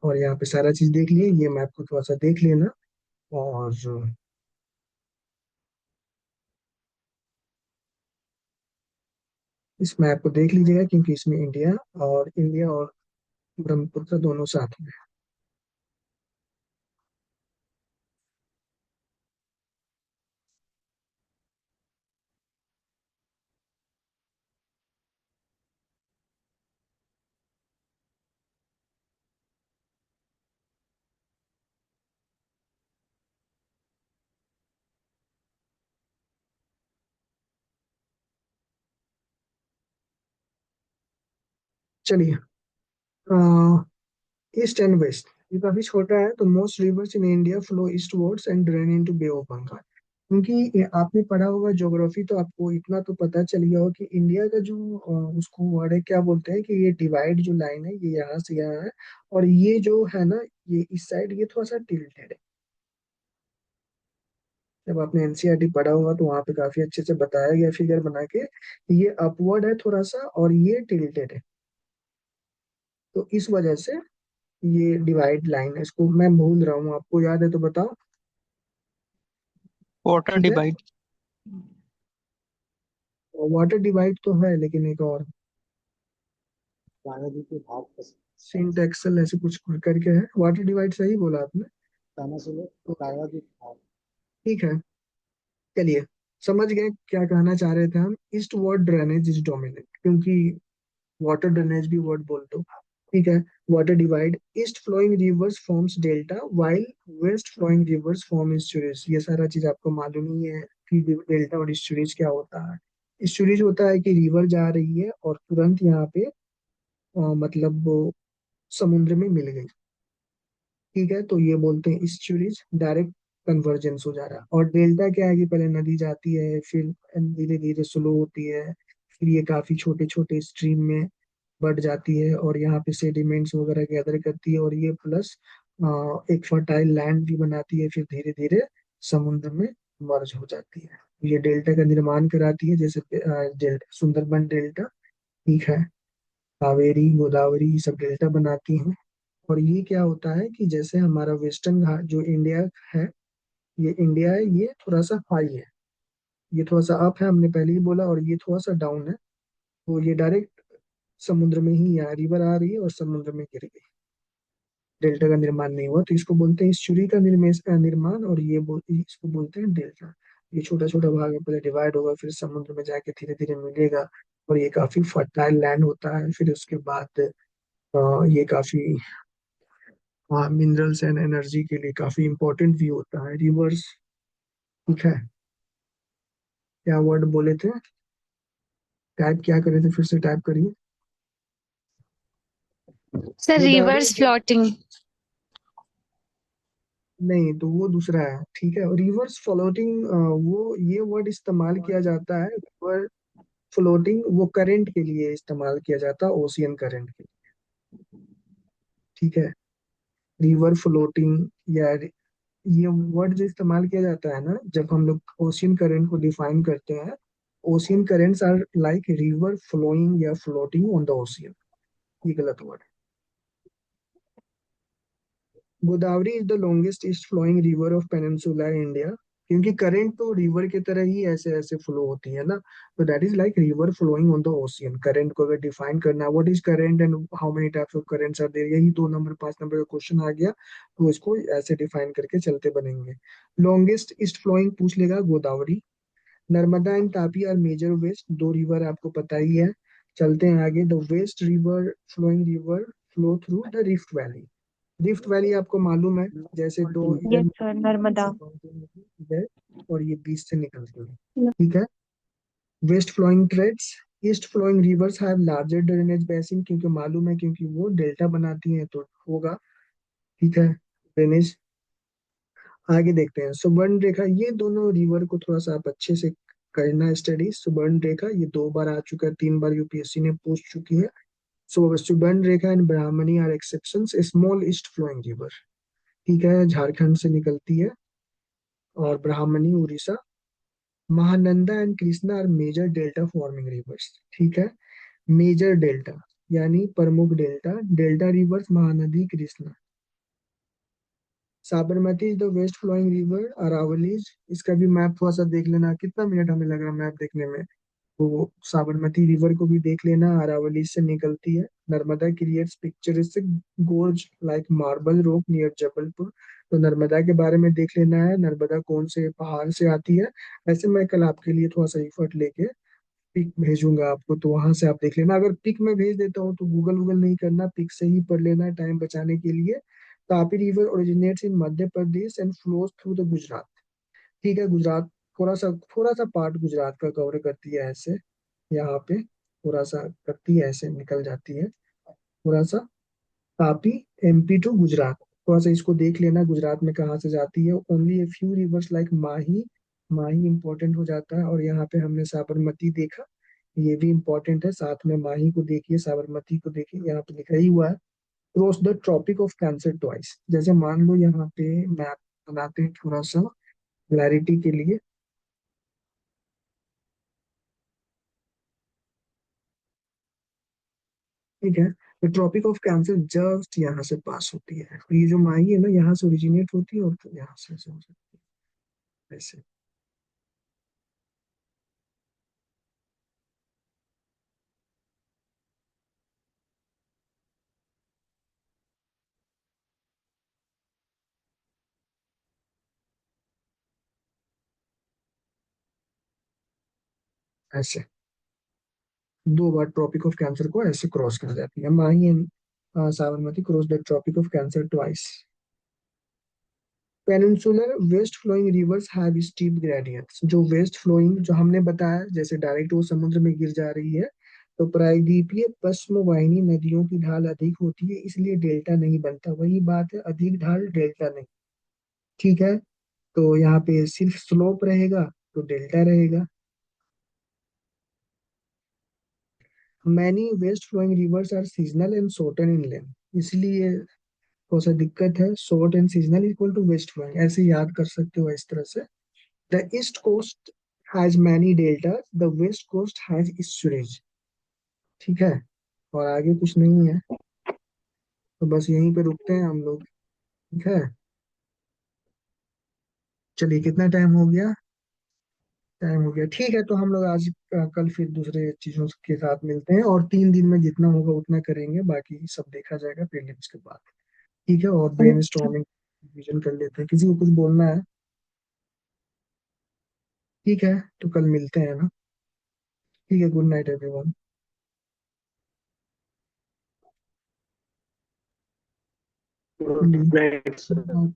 और यहाँ पे सारा चीज देख लिए, ये मैप को थोड़ा सा देख लेना. और इस मैप को देख लीजिएगा, क्योंकि इसमें इंडिया और ब्रह्मपुत्र दोनों साथ में. चलिए, ईस्ट एंड वेस्ट, ये काफी छोटा है. तो most rivers in India flow eastwards and drain into Bay of Bengal. क्योंकि आपने पढ़ा होगा ज्योग्राफी, तो आपको इतना तो पता चल गया होगा कि इंडिया का जो उसको वर्ड है, क्या बोलते हैं कि ये डिवाइड जो लाइन है, ये यहाँ से यहाँ है, और ये जो है ना, ये इस साइड ये थोड़ा सा टिल्टेड है. जब आपने एनसीईआरटी पढ़ा होगा तो वहां पे काफी अच्छे से बताया गया फिगर बना के, ये अपवर्ड है थोड़ा सा और ये टिल्टेड है. तो इस वजह से ये डिवाइड लाइन है. इसको मैं भूल रहा हूँ, आपको याद है तो बताओ. वाटर ठीक है. डिवाइड. वाटर डिवाइड तो है, लेकिन एक और बालाजी के भाग पर सिंट एक्सल ऐसे कुछ करके है. वाटर डिवाइड सही बोला आपने. ताना सुनो, बालाजी के भाग. ठीक है. चलिए, समझ गए क्या कहना चाह रहे थे हम. Eastward drainage is dominant, क्योंकि वाटर ड्रेनेज भी वर्ड बोल दो. ठीक है. Water divide, east flowing rivers forms delta, while west flowing rivers form estuaries. ये सारा चीज आपको मालूम ही है कि डेल्टा और इस्चुरीज क्या होता है. इस्चुरीज होता है कि रिवर जा रही है और तुरंत यहाँ पे मतलब वो समुद्र में मिल गई. ठीक है. तो ये बोलते हैं इस्चुरीज, डायरेक्ट कन्वर्जेंस हो जा रहा है. और डेल्टा क्या है कि पहले नदी जाती है, फिर धीरे धीरे स्लो होती है, फिर ये काफी छोटे छोटे स्ट्रीम में बढ़ जाती है, और यहाँ पे सेडिमेंट्स वगैरह गैदर करती है, और ये प्लस एक फर्टाइल लैंड भी बनाती है, फिर धीरे धीरे समुद्र में मर्ज हो जाती है. ये डेल्टा का निर्माण कराती है, जैसे डेल्टा, सुंदरबन डेल्टा. ठीक है. कावेरी, गोदावरी, ये सब डेल्टा बनाती हैं. और ये क्या होता है कि जैसे हमारा वेस्टर्न घाट जो इंडिया है, ये इंडिया है, ये थोड़ा सा हाई है, ये थोड़ा सा अप है, हमने पहले ही बोला, और ये थोड़ा सा डाउन है. तो ये डायरेक्ट समुद्र में ही, यहाँ रिवर आ रही है और समुद्र में गिर गई, डेल्टा का निर्माण नहीं हुआ. तो इसको बोलते हैं इस्चुरी का निर्माण, और इसको बोलते हैं डेल्टा. ये छोटा छोटा भाग में पहले डिवाइड होगा, फिर समुद्र में जाके धीरे धीरे मिलेगा, और ये काफी फर्टाइल लैंड होता है. फिर उसके बाद ये काफी मिनरल्स एंड एनर्जी के लिए काफी इंपॉर्टेंट भी होता है, रिवर्स. ठीक है. क्या वर्ड बोले थे, टाइप क्या करे थे, फिर से टाइप करिए. Sir Godavari reverse floating. नहीं, तो वो दूसरा है. ठीक है. रिवर्स फ्लोटिंग, वो ये वर्ड इस्तेमाल किया जाता है. रिवर फ्लोटिंग वो करंट के लिए इस्तेमाल किया जाता है, ओशियन करंट के लिए. ठीक है. रिवर फ्लोटिंग, या ये वर्ड जो इस्तेमाल किया जाता है ना, जब हम लोग ओशियन करंट को डिफाइन करते हैं, ocean currents are like river flowing या फ्लोटिंग ऑन द ओशियन. ये गलत word Godavari is the longest east flowing river of peninsula India, क्योंकि करंट तो रिवर की तरह ही ऐसे ऐसे फ्लो होती है ना, तो that is like river flowing on the ocean. Current को अगर डिफाइन करना है, what is current and how many types of currents are there, यही 2 नंबर 5 नंबर का क्वेश्चन आ गया, तो इसको ऐसे डिफाइन करके चलते बनेंगे। लॉन्गेस्ट ईस्ट फ्लोइंग पूछ लेगा Godavari. Narmada and Tapi are major west, 2 river आपको पता ही है। चलते हैं आगे। The west river flowing river flow through the rift valley. Rift valley आपको मालूम है, जैसे दो इधर यस सर, नर्मदा। इधर और ये बीच से निकलती है, ठीक है। West flowing trades, east flowing rivers have larger drainage basin, क्योंकि मालूम है, क्योंकि वो डेल्टा बनाती हैं तो होगा, ठीक है, ड्रेनेज। आगे देखते हैं सुवर्ण रेखा, ये दोनों रिवर को थोड़ा सा आप अच्छे से करना स्टडी। सुवर्ण रेखा ये 2 बार आ चुका है, 3 बार यूपीएससी ने पूछ चुकी है। So Suvarnarekha and Brahmani are exceptions, small east flowing river, ठीक है, झारखंड से निकलती है, और Brahmani Orissa. Mahananda and Krishna are major delta forming rivers, ठीक है, मेजर डेल्टा यानी प्रमुख delta, delta rivers Mahanadi Krishna. Sabarmati is the west flowing river, Aravalli, इसका भी मैप थोड़ा सा देख लेना, कितना मिनट हमें लगा मैप देखने में। तो साबरमती रिवर को भी देख लेना, अरावली से निकलती है। Narmada creates picturesque gorge like marble rock near Jabalpur, तो नर्मदा के बारे में देख लेना है, नर्मदा कौन से पहाड़ से आती है। ऐसे मैं कल आपके लिए थोड़ा सा एफर्ट लेके पिक भेजूंगा आपको, तो वहां से आप देख लेना। अगर पिक में भेज देता हूँ तो गूगल वूगल नहीं करना, पिक से ही पढ़ लेना टाइम बचाने के लिए। Tapi river originates in Madhya Pradesh and flows through the Gujarat, ठीक है, गुजरात, थोड़ा सा पार्ट गुजरात का कवर करती है ऐसे, यहाँ पे थोड़ा सा करती है ऐसे, निकल जाती है थोड़ा सा। तापी एमपी टू गुजरात, थोड़ा सा इसको देख लेना, गुजरात में कहाँ से जाती है। Only a few reverse like Mahi, Mahi important हो जाता है, और यहाँ पे हमने साबरमती देखा, ये भी इंपॉर्टेंट है, साथ में माही को देखिए, साबरमती को देखिए, यहाँ पे लिखा ही हुआ है। Cross the tropic of cancer twice, जैसे मान लो यहाँ पे मैप बनाते हैं थोड़ा सा क्लैरिटी के लिए, ठीक है। तो ट्रॉपिक ऑफ कैंसर जस्ट यहाँ से पास होती है, तो ये जो माही है ना, यहाँ से ओरिजिनेट होती है और फिर यहाँ से ऐसे हो सकती है, ऐसे, ऐसे 2 बार ट्रॉपिक ऑफ कैंसर को ऐसे क्रॉस कर जाती है Mahi and Sabarmati cross the tropic of cancer twice. Peninsular west flowing rivers have steep gradients, जो वेस्ट फ्लोइंग जो हमने बताया, जैसे डायरेक्ट वो समुद्र में गिर जा रही है, तो प्रायद्वीपीय पश्चिम वाहिनी नदियों की ढाल अधिक होती है, इसलिए डेल्टा नहीं बनता, वही बात है, अधिक ढाल डेल्टा नहीं, ठीक है। तो यहाँ पे सिर्फ स्लोप रहेगा तो डेल्टा रहेगा। Many west flowing rivers are seasonal and shorten in length, इसलिए थोड़ा सा दिक्कत है, short and seasonal equal to west flowing, ऐसे याद कर सकते हो इस तरह से। The east coast has many delta, the west coast has estuaries, ठीक है, और आगे कुछ नहीं है, तो बस यहीं पे रुकते हैं हम लोग, ठीक है। चलिए कितना टाइम हो गया, टाइम हो गया, ठीक है, तो हम लोग आज कल फिर दूसरे चीजों के साथ मिलते हैं, और 3 दिन में जितना होगा उतना करेंगे, बाकी सब देखा जाएगा प्रीलिम्स के बाद, ठीक है, और ब्रेन स्टॉर्मिंग रिवीजन कर लेते हैं। किसी को कुछ बोलना है? ठीक है, तो कल मिलते हैं ना, ठीक है, गुड नाइट एवरीवन। Right.